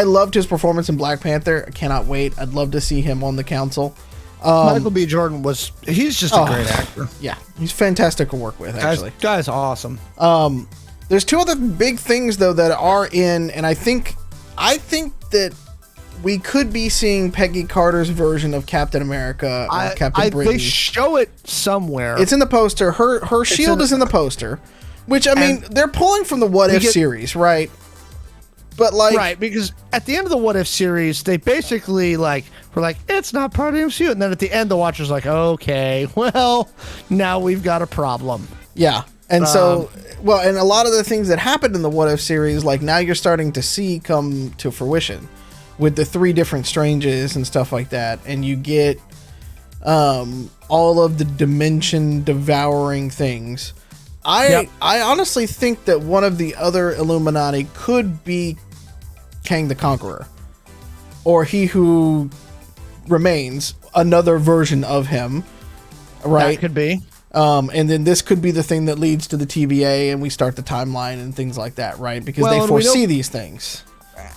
loved his performance in Black Panther. I cannot wait. I'd love to see him on the council. Michael B. Jordan he's just a great actor. Yeah, he's fantastic to work with, actually. Guy's awesome. There's two other big things, though, that are in, and I think that we could be seeing Peggy Carter's version of Captain America or Captain Britain. They show it somewhere. It's in the poster. Her shield is in the poster, which, I mean, they're pulling from the What If series, right? But right, because at the end of the What If series, they basically were like, it's not part of the MCU, and then at the end, the Watcher's like, okay, well, now we've got a problem. Yeah, and so, and a lot of the things that happened in the What If series, now you're starting to see come to fruition with the 3 different Stranges and stuff like that, and you get all of the dimension devouring things. I honestly think that one of the other Illuminati could be Kang the Conqueror, or He Who Remains, another version of him, right? That could be. And then this could be the thing that leads to the TVA, and we start the timeline and things like that, right? Because they foresee these things.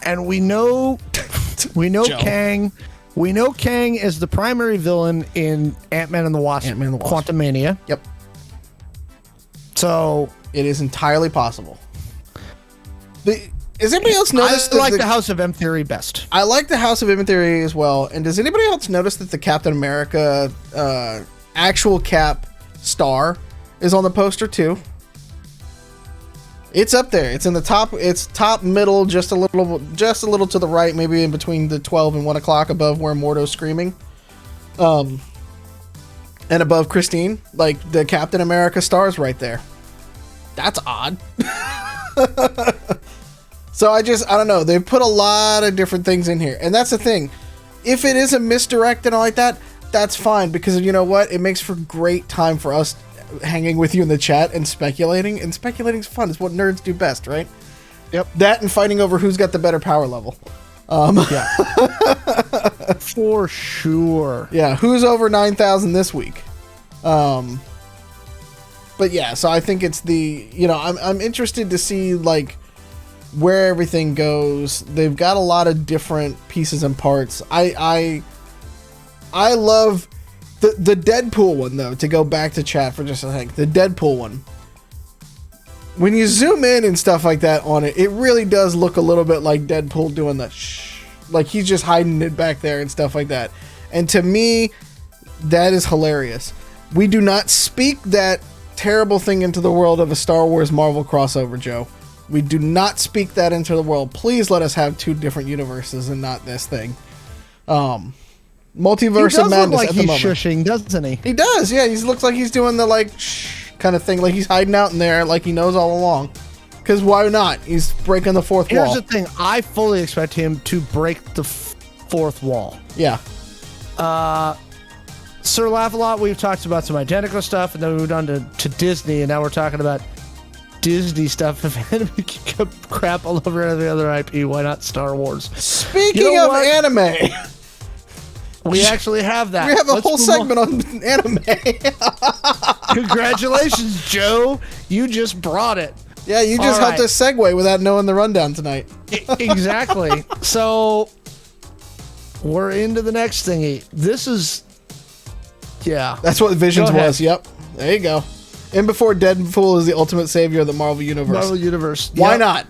And we know Kang. We know Kang is the primary villain in Ant-Man and the Wasp. Quantumania. Yep. So it is entirely possible. Has anybody else noticed? I like the House of M theory best. I like the House of M theory as well. And does anybody else notice that the Captain America actual Cap star is on the poster too? It's up there. It's in the top. It's top middle, just a little to the right, maybe in between the 12 and 1 o'clock, above where Mordo's screaming. And above Christine, the Captain America star's right there. That's odd. So I don't know. They've put a lot of different things in here. And that's the thing. If it is a misdirect and all like that, that's fine, because you know what? It makes for great time for us hanging with you in the chat and speculating. And speculating's fun. It's what nerds do best, right? Yep. That and fighting over who's got the better power level. Yeah. For sure. Yeah, who's over 9,000 this week? But yeah, so I think it's the, you know, I'm interested to see like where everything goes. They've got a lot of different pieces and parts. I love the Deadpool one though, to go back to chat for just a second. The Deadpool one. When you zoom in and stuff like that on it, it really does look a little bit like Deadpool doing the shh. Like he's just hiding it back there and stuff like that. And to me, that is hilarious. We do not speak that terrible thing into the world of a Star Wars Marvel crossover, Joe. We do not speak that into the world. Please let us have two different universes and not this thing. Multiverse of Madness like at the moment. He's shushing, doesn't he? He does, yeah. He looks like he's doing the like shh kind of thing, like he's hiding out in there, like he knows all along. Because why not? He's breaking the fourth wall. Here's the thing: I fully expect him to break the fourth wall. Yeah. Sir Laugh-A-Lot, we've talked about some Identico stuff, and then we moved on to Disney, and now we're talking about Disney stuff. If anime can keep crap all over every other IP, why not Star Wars? Speaking of anime, we actually have that. We have a whole segment on anime. Congratulations, Joe. You just brought it. Yeah, you just helped us segue without knowing the rundown tonight. Exactly. So we're into the next thingy. This is, yeah. That's what Visions was. Yep. There you go. And before Deadpool is the ultimate savior of the Marvel Universe. Marvel Universe. Why not?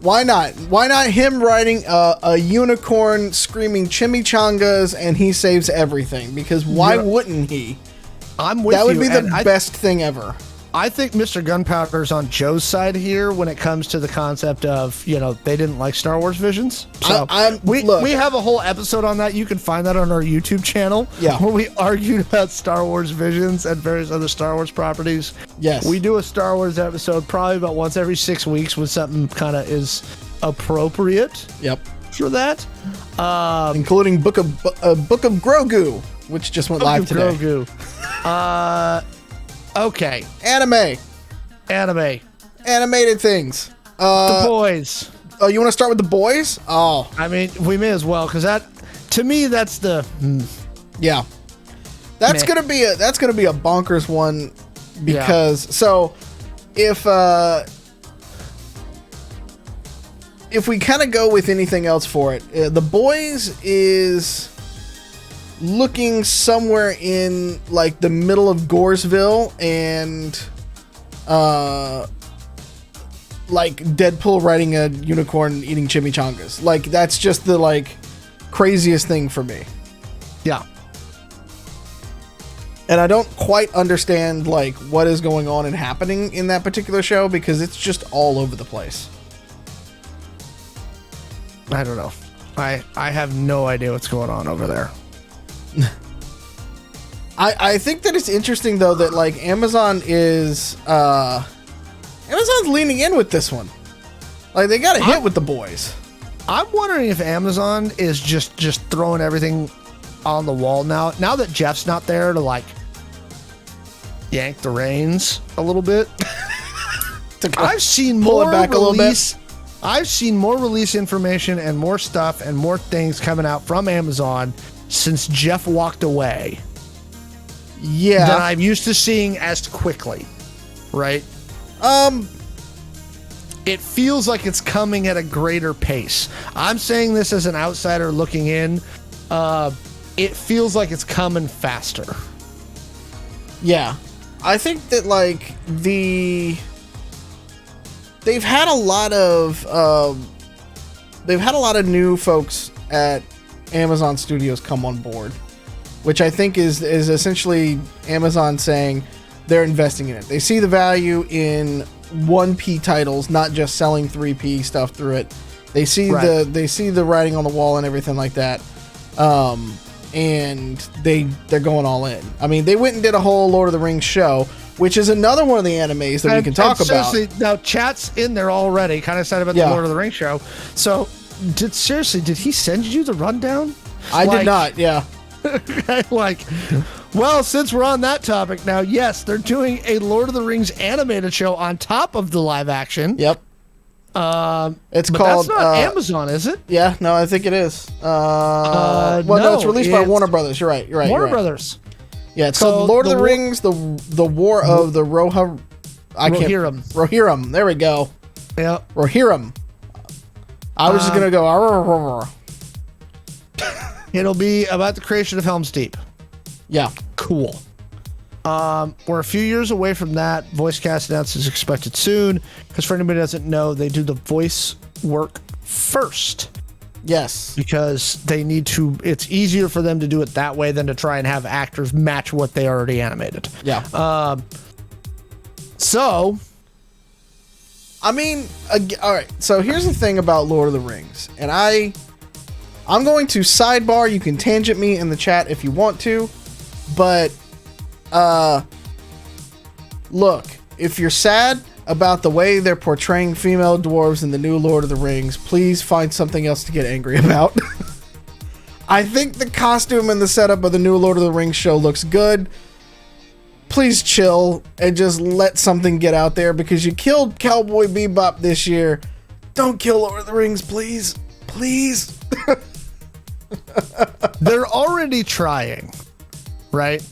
Why not? Why not him riding a unicorn screaming chimichangas and he saves everything? Because why wouldn't he? I'm with you. That would be the best thing ever. I think Mr. Gunpowder's on Joe's side here when it comes to the concept of, you know, they didn't like Star Wars Visions. So we have a whole episode on that. You can find that on our YouTube channel. Yeah. Where we argued about Star Wars Visions and various other Star Wars properties. Yes. We do a Star Wars episode probably about once every 6 weeks when something kind of is appropriate. Yep. For that. Including Book of Grogu, which just went live today. Grogu. Okay. Anime. Animated things. The Boys. Oh, you want to start with The Boys? Oh. I mean, we may as well, because that, to me, that's the... Yeah. That's gonna be a bonkers one, because so if we kind of go with anything else for it, The Boys is looking somewhere in like the middle of Goresville and like Deadpool riding a unicorn eating chimichangas. Like that's just the like craziest thing for me. Yeah. And I don't quite understand like what is going on and happening in that particular show, because it's just all over the place. I don't know. I have no idea what's going on over there. I think that it's interesting though that like Amazon's leaning in with this one. Like they got a hit with The Boys. I'm wondering if Amazon is just throwing everything on the wall now that Jeff's not there to like yank the reins a little bit. I've seen more back a little bit. I've seen more release information and more stuff and more things coming out from Amazon since Jeff walked away. Yeah. That I'm used to seeing as quickly. Right? It feels like it's coming at a greater pace. I'm saying this as an outsider looking in. It feels like it's coming faster. Yeah. I think that like they've had a lot of new folks at Amazon Studios come on board, which I think is essentially Amazon saying they're investing in it. They see the value in 1P titles, not just selling 3P stuff through it. They see the writing on the wall and everything like that. And they're going all in. I mean, they went and did a whole Lord of the Rings show, which is another one of the animes that we can talk about. Now, chat's in there already, kind of said about the Lord of the Rings show. So, did he send you the rundown? I did not, yeah. Like, well, since we're on that topic now, yes, they're doing a Lord of the Rings animated show on top of the live action. Yep. It's called. That's not Amazon, is it? Yeah, no, I think it is. No, it's released by Warner Brothers. You're right. Warner Brothers. Yeah, it's called Lord of the Rings: The War of the Rohirrim. Rohirrim. There we go. Yeah. Rohirrim. I was just gonna go. Arr. It'll be about the creation of Helm's Deep. Yeah. Cool. We're a few years away from that. Voice cast announcement is expected soon. Because for anybody who doesn't know, they do the voice work first. Yes. Because they need to. It's easier for them to do it that way than to try and have actors match what they already animated. Yeah. So. I mean, all right. So here's the thing about Lord of the Rings, and I'm going to sidebar. You can tangent me in the chat if you want to, but look, if you're sad about the way they're portraying female dwarves in the new Lord of the Rings, please find something else to get angry about. I think the costume and the setup of the new Lord of the Rings show looks good. Please chill and just let something get out there, because you killed Cowboy Bebop this year. Don't kill Lord of the Rings, please. Please. They're already trying, right?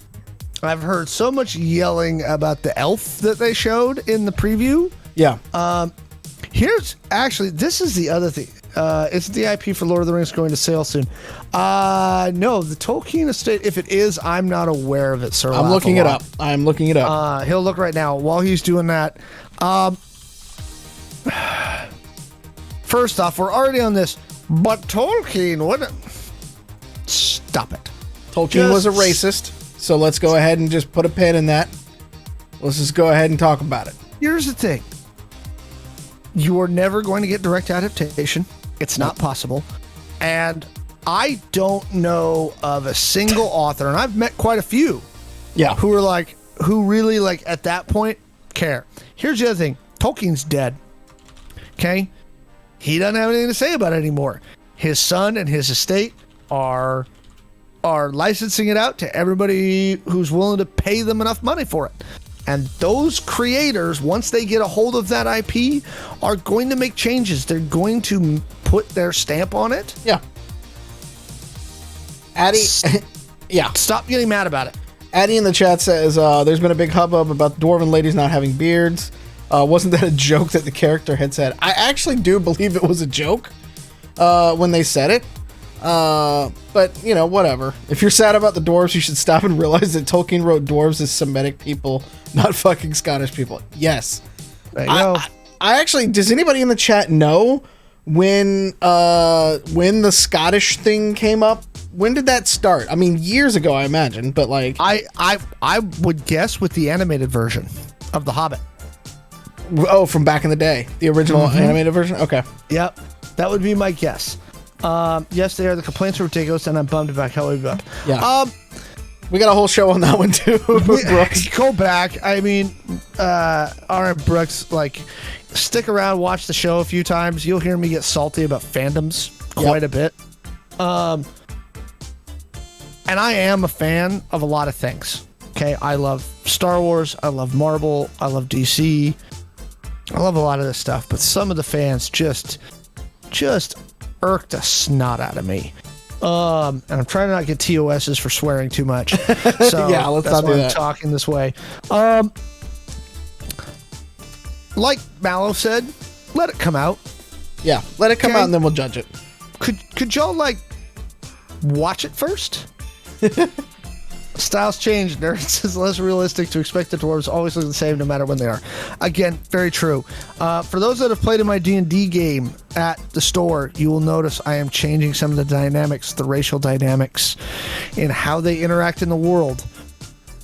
I've heard so much yelling about the elf that they showed in the preview. Yeah. This is the other thing. Is the IP for Lord of the Rings going to sale soon? No, the Tolkien estate, if it is, I'm not aware of it, sir. I'm looking it up. He'll look right now while he's doing that. First off, we're already on this, but Tolkien, what? Stop it. Tolkien was a racist, so let's go ahead and just put a pin in that. Let's just go ahead and talk about it. Here's the thing. You are never going to get direct adaptation. It's not possible. And I don't know of a single author, and I've met quite a few, who really at that point care. Here's the other thing. Tolkien's dead. Okay? He doesn't have anything to say about it anymore. His son and his estate are licensing it out to everybody who's willing to pay them enough money for it. And those creators, once they get a hold of that IP, are going to make changes. They're going to put their stamp on it. Yeah. Addie, yeah. Stop getting mad about it. Addie in the chat says, there's been a big hubbub about dwarven ladies not having beards. Wasn't that a joke that the character had said? I actually do believe it was a joke when they said it. But, whatever. If you're sad about the dwarves, you should stop and realize that Tolkien wrote dwarves as Semitic people, not fucking Scottish people. Yes. There you go. I actually, does anybody in the chat know when the Scottish thing came up? When did that start? I mean, years ago, I imagine, but like... I would guess with the animated version of The Hobbit. Oh, from back in the day. The original animated version? Okay. Yep. That would be my guess. Yes, they are. The complaints are ridiculous, and I'm bummed about Cowboy Bebop. Yeah. We got a whole show on that one too. Brooks. Go back. I mean, R.M. Brooks, stick around, watch the show a few times. You'll hear me get salty about fandoms quite a bit. And I am a fan of a lot of things. Okay, I love Star Wars. I love Marvel. I love DC. I love a lot of this stuff, but some of the fans just irk the snot out of me. And I'm trying to not get TOSs for swearing too much. So yeah, let's that's not do why that. I'm talking this way. Like Mallo said, let it come out. Yeah, let it come out and then we'll judge it. Could y'all watch it first? Styles change. Nerds is less realistic to expect the dwarves always look the same no matter when they are. Again, very true. For those that have played in my D&D game at the store, you will notice I am changing some of the dynamics, the racial dynamics, in how they interact in the world.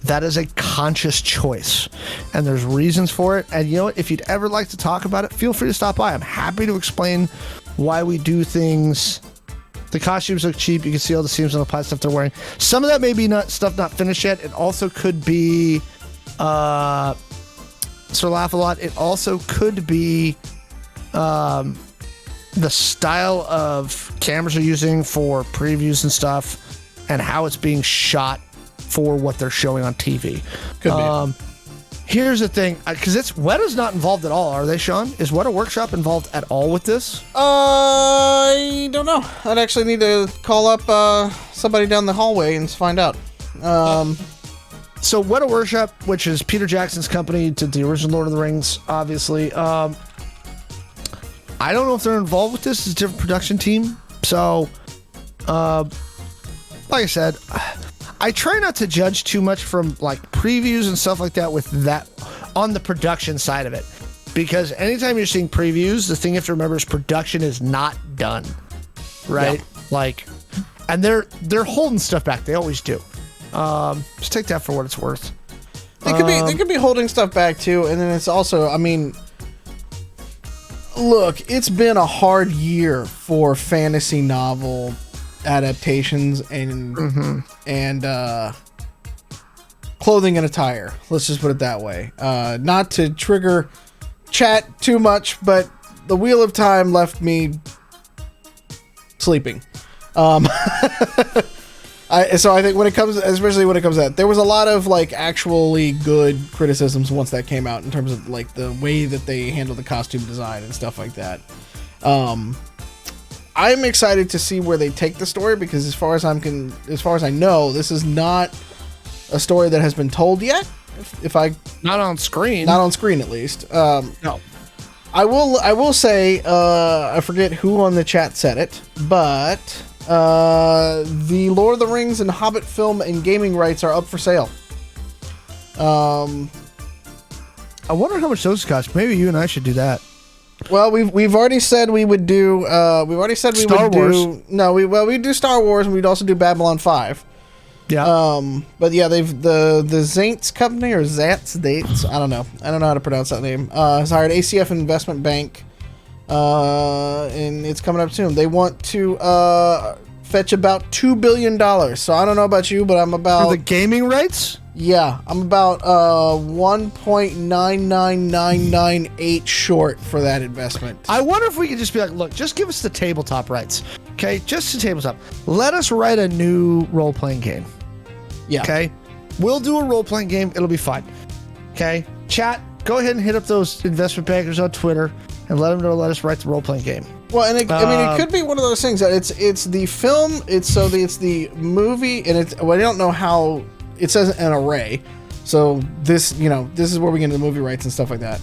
That is a conscious choice, and there's reasons for it. And you know what? If you'd ever like to talk about it, feel free to stop by. I'm happy to explain why we do things. The costumes look cheap. You can see all the seams on the plaid stuff they're wearing. Some of that may be not finished yet. It also could be Sir Laugh-A-Lot. It also could be the style of cameras they're using for previews and stuff. and how it's being shot for what they're showing on TV. Could be. Here's the thing, because Weta's not involved at all, are they, Sean? Is Weta Workshop involved at all with this? I don't know. I'd actually need to call up somebody down the hallway and find out. So Weta Workshop, which is Peter Jackson's company to the original Lord of the Rings, obviously. I don't know if they're involved with this. It's a different production team. So, like I said, I try not to judge too much from like previews and stuff like that with that on the production side of it. Because anytime you're seeing previews, the thing you have to remember is production is not done. Right? Yeah. Like, and they're holding stuff back. They always do. Just take that for what it's worth. They could be holding stuff back too, and then it's also, I mean, look, it's been a hard year for fantasy novel adaptations and clothing and attire. Let's just put it that way. Not to trigger chat too much, but the Wheel of Time left me sleeping. So I think especially when it comes to that, there was a lot of like actually good criticisms once that came out in terms of like the way that they handled the costume design and stuff like that. I'm excited to see where they take the story because as far as I know, this is not a story that has been told yet. Not on screen at least. No. I will say I forget who on the chat said it, but the Lord of the Rings and Hobbit film and gaming rights are up for sale. I wonder how much those cost. Maybe you and I should do that. Well, we've already said we would do. We've already said we Star would Wars. do. No, we'd do Star Wars and we'd also do Babylon 5. Yeah. But yeah, the Zaints company or Zats Dates. I don't know how to pronounce that name. Has hired ACF Investment Bank. And it's coming up soon. They want to fetch about $2 billion. So I don't know about you, but I'm about for the gaming rights. Yeah, I'm about 1.99998 short for that investment. I wonder if we could just be like, look, just give us the tabletop rights, okay? Just the tabletop. Let us write a new role-playing game. Yeah. Okay. We'll do a role-playing game. It'll be fine. Okay. Chat. Go ahead and hit up those investment bankers on Twitter and let them know. Let us write the role-playing game. Well, and it could be one of those things that it's the film, it's the movie, and I don't know how it says an array. So this is where we get into the movie rights and stuff like that.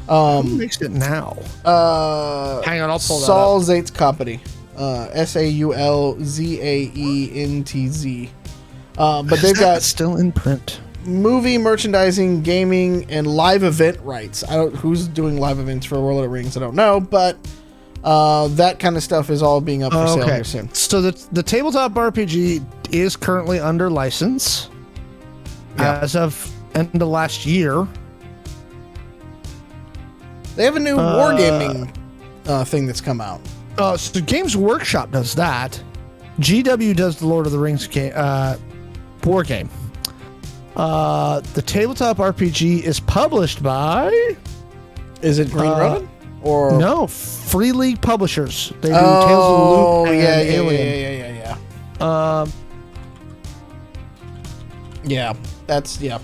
Who makes it now? Hang on, I'll pull that Saul up. Zait's Company, SAULZAENTZ. But they've got still in print. Movie, merchandising, gaming, and live event rights. Who's doing live events for World of the Rings? I don't know, but that kind of stuff is all being up for sale here soon. So the tabletop RPG is currently under license as of end of last year. They have a new wargaming thing that's come out. So Games Workshop does that. GW does the Lord of the Rings war game. The tabletop RPG is published by. Is it Green Ronin or no? Free League Publishers. They do Tales of the Loop and Alien. Yeah. That's yeah.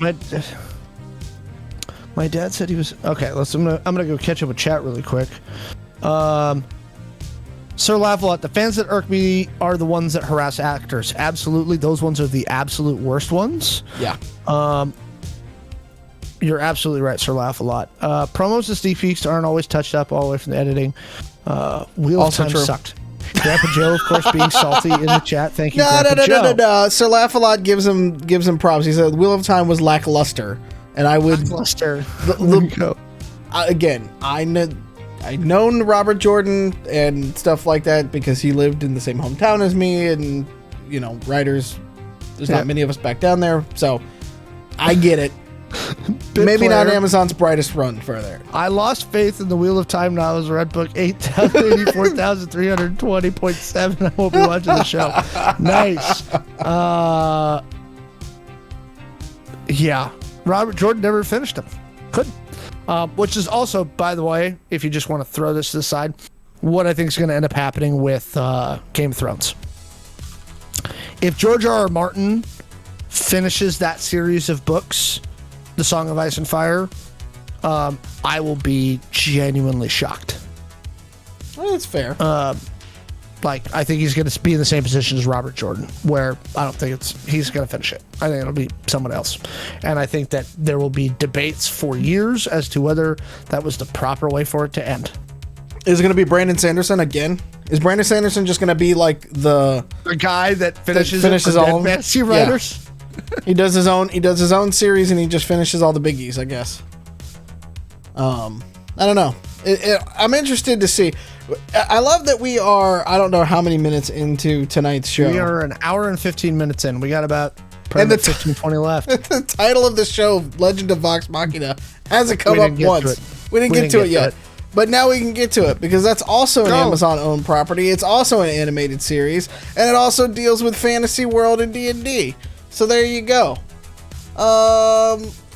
My dad said he was okay. I'm gonna go catch up with chat really quick. Sir Laugh-A-Lot, the fans that irk me are the ones that harass actors. Absolutely, those ones are the absolute worst ones. Yeah. You're absolutely right, Sir Laugh-A-Lot. Promos and sneak peeks aren't always touched up all the way from the editing. Wheel of Time sucked. Grandpa Joe, of course, being salty in the chat. Thank you, Grandpa Joe. No. Sir Laugh-A-Lot gives him props. He said Wheel of Time was lackluster, and I would lackluster. Again, I'd known Robert Jordan and stuff like that because he lived in the same hometown as me, and writers. There's not many of us back down there, so I get it. Maybe not Amazon's brightest run further. I lost faith in the Wheel of Time novels. Read book 84,320.7. I won't be watching the show. Nice. Yeah. Robert Jordan never finished them. Couldn't. Which is also, by the way, if you just want to throw this to the side, what I think is going to end up happening with Game of Thrones. if George R.R. Martin finishes that series of books, The Song of Ice and Fire, I will be genuinely shocked. Well, that's fair. I think he's going to be in the same position as Robert Jordan, where I don't think he's going to finish it. I think it'll be someone else. And I think that there will be debates for years as to whether that was the proper way for it to end. Is it going to be Brandon Sanderson again? Is Brandon Sanderson just going to be like the guy that finishes all fantasy writers? Yeah. He does his own series, and he just finishes all the biggies, I guess. I don't know. I'm interested to see. I love that we are, I don't know how many minutes into tonight's show. We are an hour and 15 minutes in. We got about 15, 20 left. The title of the show, Legend of Vox Machina, hasn't come up once. We didn't get to it yet. But now we can get to it, because that's also an Amazon-owned property. It's also an animated series, and it also deals with Fantasy World and D&D. So there you go.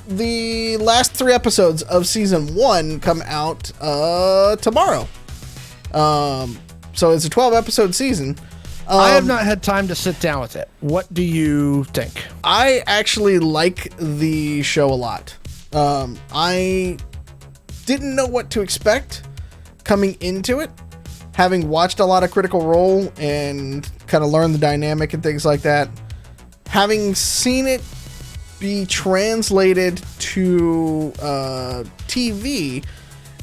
The last 3 episodes of Season 1 come out tomorrow. So it's a 12-episode season. I have not had time to sit down with it. What do you think? I actually like the show a lot. I didn't know what to expect coming into it, having watched a lot of Critical Role and kind of learned the dynamic and things like that. Having seen it be translated to TV,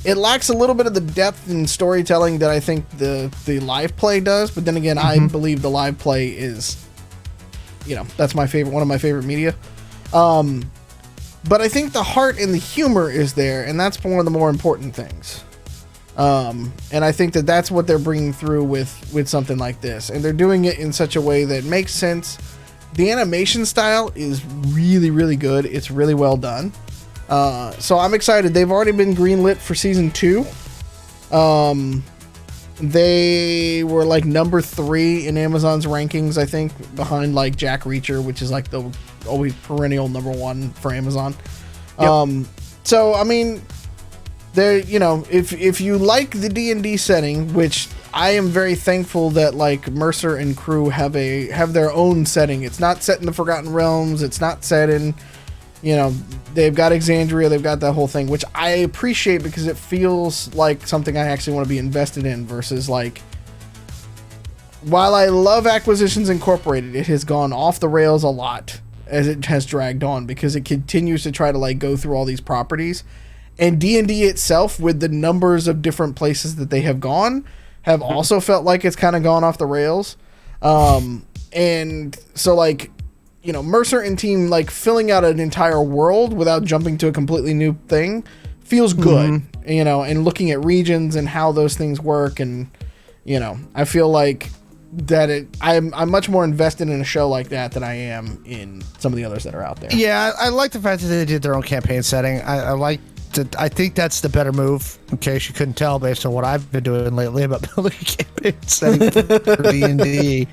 it lacks a little bit of the depth in storytelling that I think the live play does. But then again, I believe the live play is, that's one of my favorite media. But I think the heart and the humor is there, and that's one of the more important things. And I think that's what they're bringing through with something like this. And they're doing it in such a way that makes sense. The animation style is really, really good. It's really well done. So I'm excited. They've already been greenlit for season 2. They were like number 3 in Amazon's rankings, I think, behind like Jack Reacher, which is like the always perennial number 1 for Amazon. Yep. So I mean, there, if you like the D&D setting, which I am very thankful that like Mercer and crew have their own setting. It's not set in the Forgotten Realms. It's not set in, they've got Exandria. They've got that whole thing, which I appreciate because it feels like something I actually want to be invested in versus like, while I love Acquisitions Incorporated, it has gone off the rails a lot as it has dragged on because it continues to try to like go through all these properties, and D&D itself, with the numbers of different places that they have gone, have also felt like it's kind of gone off the rails. And so like, Mercer and team like filling out an entire world without jumping to a completely new thing feels good, and looking at regions and how those things work. And, I feel like that I'm much more invested in a show like that than I am in some of the others that are out there. Yeah. I like the fact that they did their own campaign setting. I think that's the better move, in case you couldn't tell based on what I've been doing lately about building a campaign setting for D&D.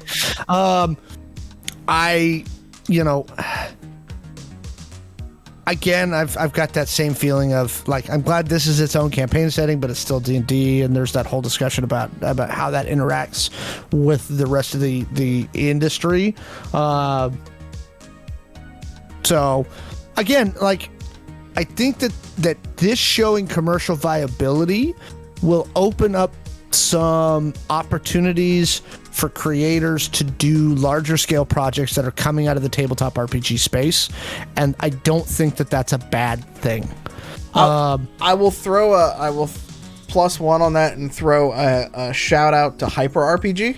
Again, I've got that same feeling of like, I'm glad this is its own campaign setting, but it's still D&D, and there's that whole discussion about how that interacts with the rest of the industry. So again, like, I think that this showing commercial viability will open up some opportunities for creators to do larger scale projects that are coming out of the tabletop RPG space, and I don't think that that's a bad thing. I will plus one on that and throw a shout out to Hyper RPG,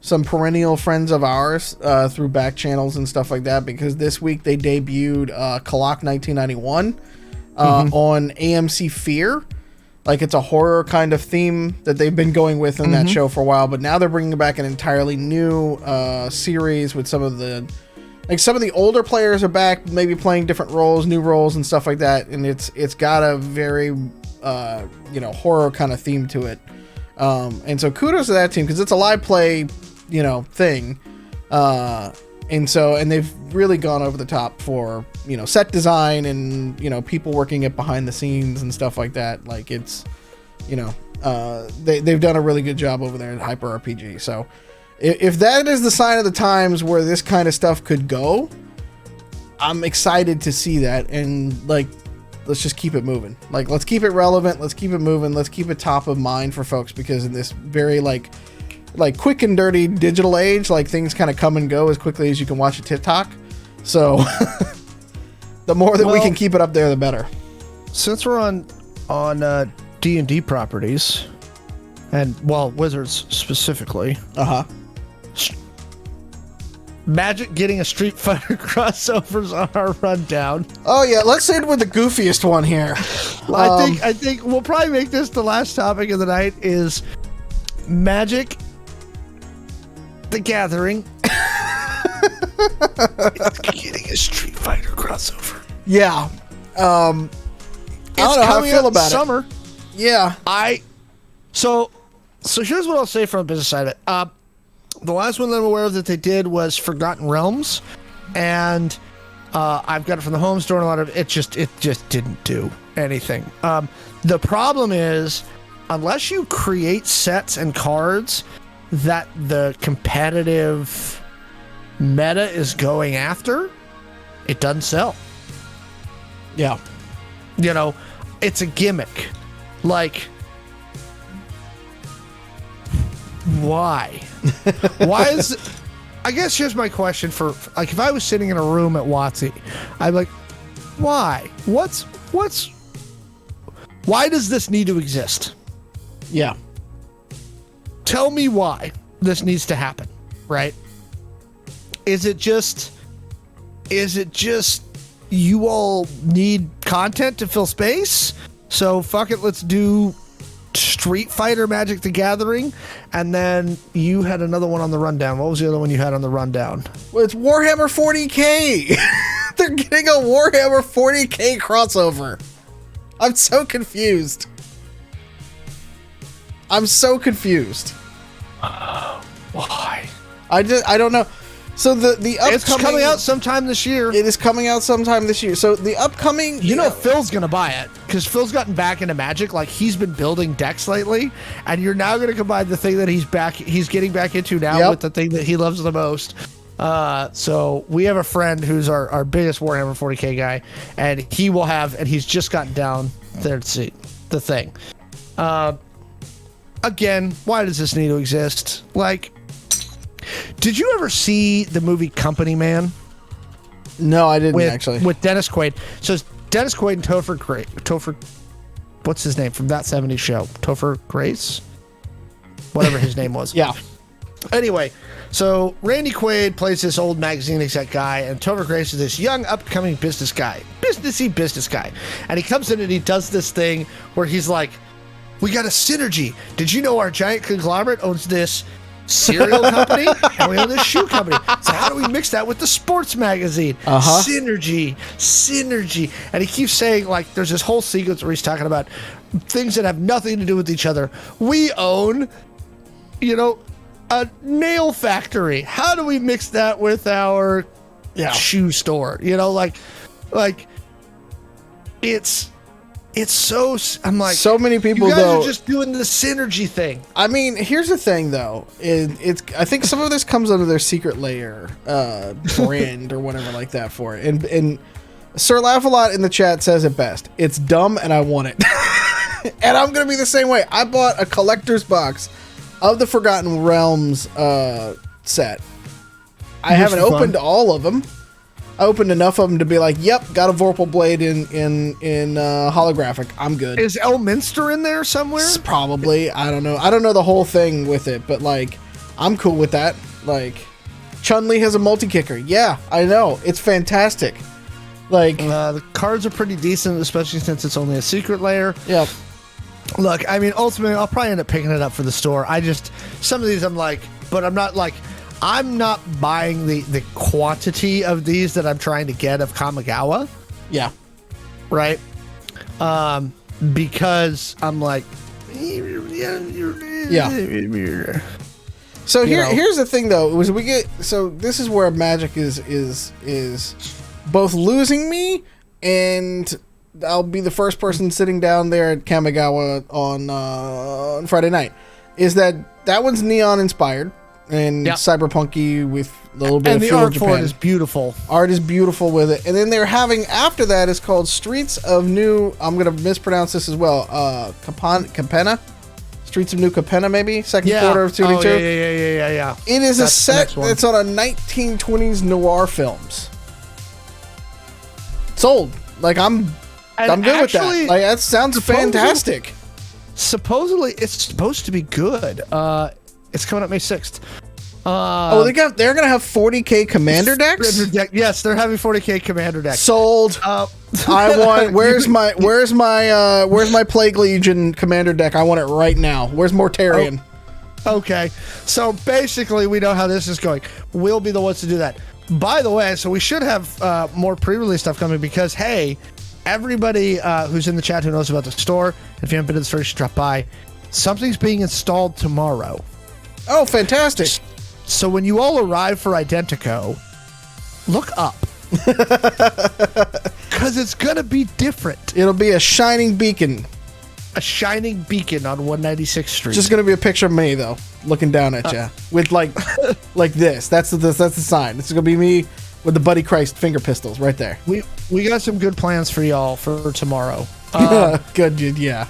some perennial friends of ours through back channels and stuff like that, because this week they debuted Kalak 1991 on AMC Fear. Like, it's a horror kind of theme that they've been going with in that show for a while, but now they're bringing back an entirely new series with some of the older players are back, maybe playing different roles, new roles and stuff like that, and it's got a very horror kind of theme to it. And so kudos to that team, because it's a live play thing, and they've really gone over the top for set design and people working it behind the scenes and stuff like that. Like, it's they've done a really good job over there at Hyper RPG. So If that is the sign of the times where this kind of stuff could go, I'm excited to see that. And like, let's just keep it moving. Like, let's keep it relevant. Let's keep it moving. Let's keep it top of mind for folks, because in this very like quick and dirty digital age, like things kind of come and go as quickly as you can watch a TikTok. So the more that we can keep it up there, the better. Since we're on D&D properties, and well, Wizards specifically. Magic getting a Street Fighter crossovers on our rundown. Oh yeah, let's end with the goofiest one here. I think we'll probably make this the last topic of the night. Is Magic the Gathering getting a Street Fighter crossover? Yeah. I don't know how I feel about summer. it. Yeah. So here's what I'll say from a business side of it. The last one that I'm aware of that they did was Forgotten Realms, and I've got it from the home store, and a lot of it just didn't do anything. The problem is, unless you create sets and cards that the competitive meta is going after, it doesn't sell. Yeah. You know, it's a gimmick. Like, why? Why is... I guess here's my question for... Like, if I was sitting in a room at WotC, I'd be like, why? Why does this need to exist? Yeah. Tell me why this needs to happen, right? Is it just you all need content to fill space? So fuck it, let's do Street Fighter Magic the Gathering. And then you had another one on the rundown. What was the other one you had on the rundown? Well, it's Warhammer 40K. They're getting a Warhammer 40K crossover. I'm so confused. Why? I don't know. So the upcoming... It's coming out sometime this year. It is coming out sometime this year. So the upcoming... You know Phil's going to buy it, because Phil's gotten back into Magic. Like, he's been building decks lately, and you're now going to combine the thing that he's getting back into now with the thing that he loves the most. So we have a friend who's our biggest Warhammer 40K guy, and he will have, and he's just gotten down there to see the thing. Again, why does this need to exist? Like... Did you ever see the movie Company Man? No, I didn't actually. With Dennis Quaid. So it's Dennis Quaid and Topher, what's his name from that 70s show? Topher Grace? Whatever his name was. Yeah. Anyway, so Randy Quaid plays this old magazine exec guy, and Topher Grace is this young upcoming business guy. Business guy. And he comes in and he does this thing where he's like, we got a synergy. Did you know our giant conglomerate owns this cereal company and we own this shoe company? So how do we mix that with the sports magazine? Synergy. And he keeps saying, like, there's this whole sequence where he's talking about things that have nothing to do with each other. We own, a nail factory. How do we mix that with our shoe store? It's so... I'm like... So many people, you guys though... are just doing the synergy thing. I mean, here's the thing, though. I think some of this comes under their secret layer brand or whatever like that for it. And Sir Laugh-A-Lot in the chat says it best. It's dumb and I want it. And I'm going to be the same way. I bought a collector's box of the Forgotten Realms set. I haven't opened all of them. I opened enough of them to be like, yep, got a Vorpal Blade in holographic. I'm good. Is Elminster in there somewhere? Probably. I don't know. I don't know the whole thing with it, but like, I'm cool with that. Like, Chun-Li has a multi-kicker. Yeah, I know. It's fantastic. Like, the cards are pretty decent, especially since it's only a secret layer. Yeah. Look, I mean, ultimately, I'll probably end up picking it up for the store. Some of these I'm like, but I'm not like... I'm not buying the quantity of these that I'm trying to get of Kamigawa. Yeah. Right? Because I'm like... Yeah. So here's the thing, though. This is where Magic is both losing me, and I'll be the first person sitting down there at Kamigawa on Friday night. Is that one's neon inspired. and Yep. cyberpunky with a little bit And of the feel of art for Japan. it is beautiful. Art is beautiful with it. And then they're having, after that, is called Streets of New, I'm going to mispronounce this as well, Capenna? Streets of New Capenna, maybe? Second quarter of 22? Yeah. It is That's a set the next one. that's on a 1920s noir films. Sold. Like, I'm good with that. Like, that sounds fantastic. Supposedly, it's supposed to be good. It's coming up May 6th. They're gonna have 40K commander decks. Yes, they're having 40K commander decks. Sold. I want. Where's my Plague Legion commander deck? I want it right now. Where's Mortarion? Okay, so basically, we know how this is going. We'll be the ones to do that. By the way, so we should have more pre-release stuff coming because hey, everybody who's in the chat who knows about the store, if you haven't been to the store, you should drop by. Something's being installed tomorrow. Oh, fantastic! So when you all arrive for Identico, look up. Because it's going to be different. It'll be a shining beacon. A shining beacon on 196th Street. Just going to be a picture of me, though, looking down at you. With, like this. That's the sign. It's going to be me with the Buddy Christ finger pistols right there. We got some good plans for y'all for tomorrow. Good, yeah.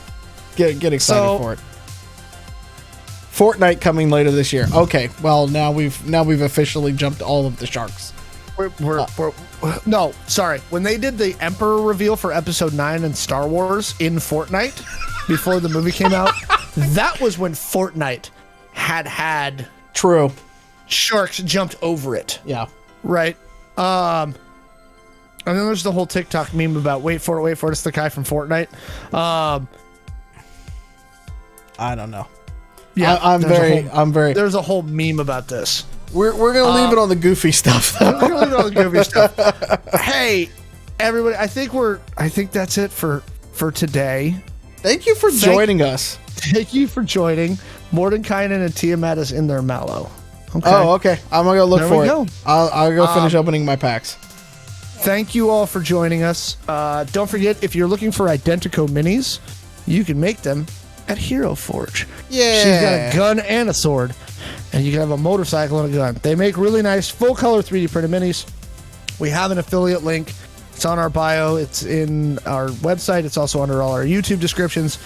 Get excited for it. Fortnite coming later this year. Okay, well now we've officially jumped all of the sharks. No, sorry. When they did the Emperor reveal for Episode 9 in Star Wars in Fortnite before the movie came out, that was when Fortnite had True. sharks jumped over it. Yeah. Right. And then there's the whole TikTok meme about wait for it, it's the guy from Fortnite. I don't know. Yeah, I'm very. There's a whole meme about this. We're gonna leave it on the goofy stuff, though. We're gonna leave it on the goofy stuff. Hey, everybody! I think that's it for today. Thank you for joining us. Thank you for joining. Mordenkainen and Tiamat is in their Mallow. Okay. Oh, okay. I'm gonna go look There for we it. go. I'll go finish opening my packs. Thank you all for joining us. Don't forget, if you're looking for Identico minis, you can make them at Hero Forge. Yeah. She's got a gun and a sword, and you can have a motorcycle and a gun. They make really nice full color 3D printed minis. We have an affiliate link. It's on our bio. It's in our website. It's also under all our YouTube descriptions.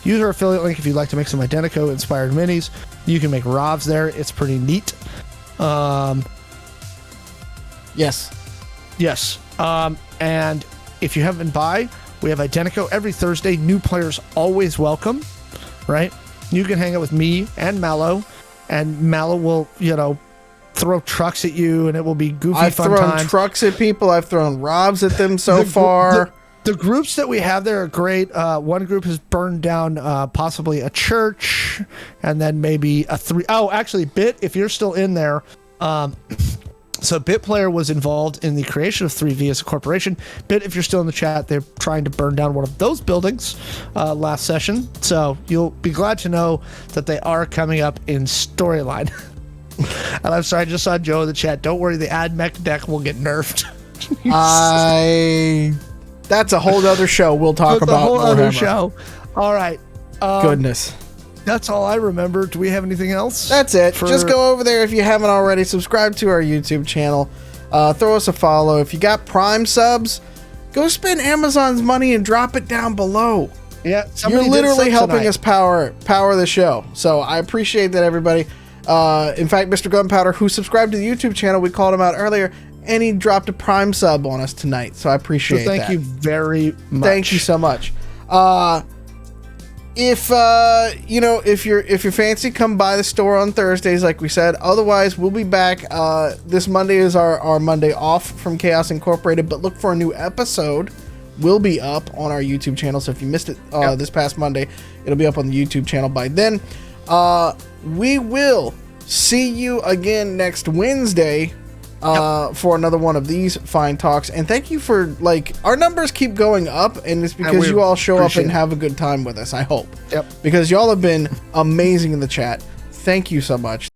Use our affiliate link if you'd like to make some Identico inspired minis. You can make ROVs there. It's pretty neat. Yes. Yes. And if you haven't been by, we have Identico every Thursday. New players always welcome, right? You can hang out with me and Mallo, and Mallo will, throw trucks at you, and it will be goofy I've fun thrown times. trucks at people. I've thrown ROVs at them so far. The groups that we have there are great. One group has burned down possibly a church, and then maybe actually, Bit, if you're still in there, so BitPlayer was involved in the creation of 3V as a corporation. Bit, if you're still in the chat, they're trying to burn down one of those buildings last session. So you'll be glad to know that they are coming up in Storyline. And I'm sorry, I just saw Joe in the chat. Don't worry, the AdMech deck will get nerfed. That's a whole other show we'll talk about. That's a whole other Warhammer. show. All right. Goodness. That's all I remember. Do we have anything else? That's it. Just go over there if you haven't already. Subscribe to our YouTube channel. Throw us a follow. If you got Prime subs, go spend Amazon's money and drop it down below. Yeah, you're literally helping us power the show. So I appreciate that, everybody. In fact, Mr. Gunpowder, who subscribed to the YouTube channel, we called him out earlier, and he dropped a Prime sub on us tonight. So I appreciate that. Thank you very much. Thank you so much. If you're fancy, come by the store on Thursdays, like we said. Otherwise, we'll be back. This Monday is our Monday off from Chaos Incorporated, but look for a new episode. Will be up on our YouTube channel. So if you missed it this past Monday, it'll be up on the YouTube channel by then. We will see you again next Wednesday for another one of these fine talks. And thank you for, our numbers keep going up, and it's because you all show up and have a good time with us, I hope. Yep. Because y'all have been amazing in the chat. Thank you so much.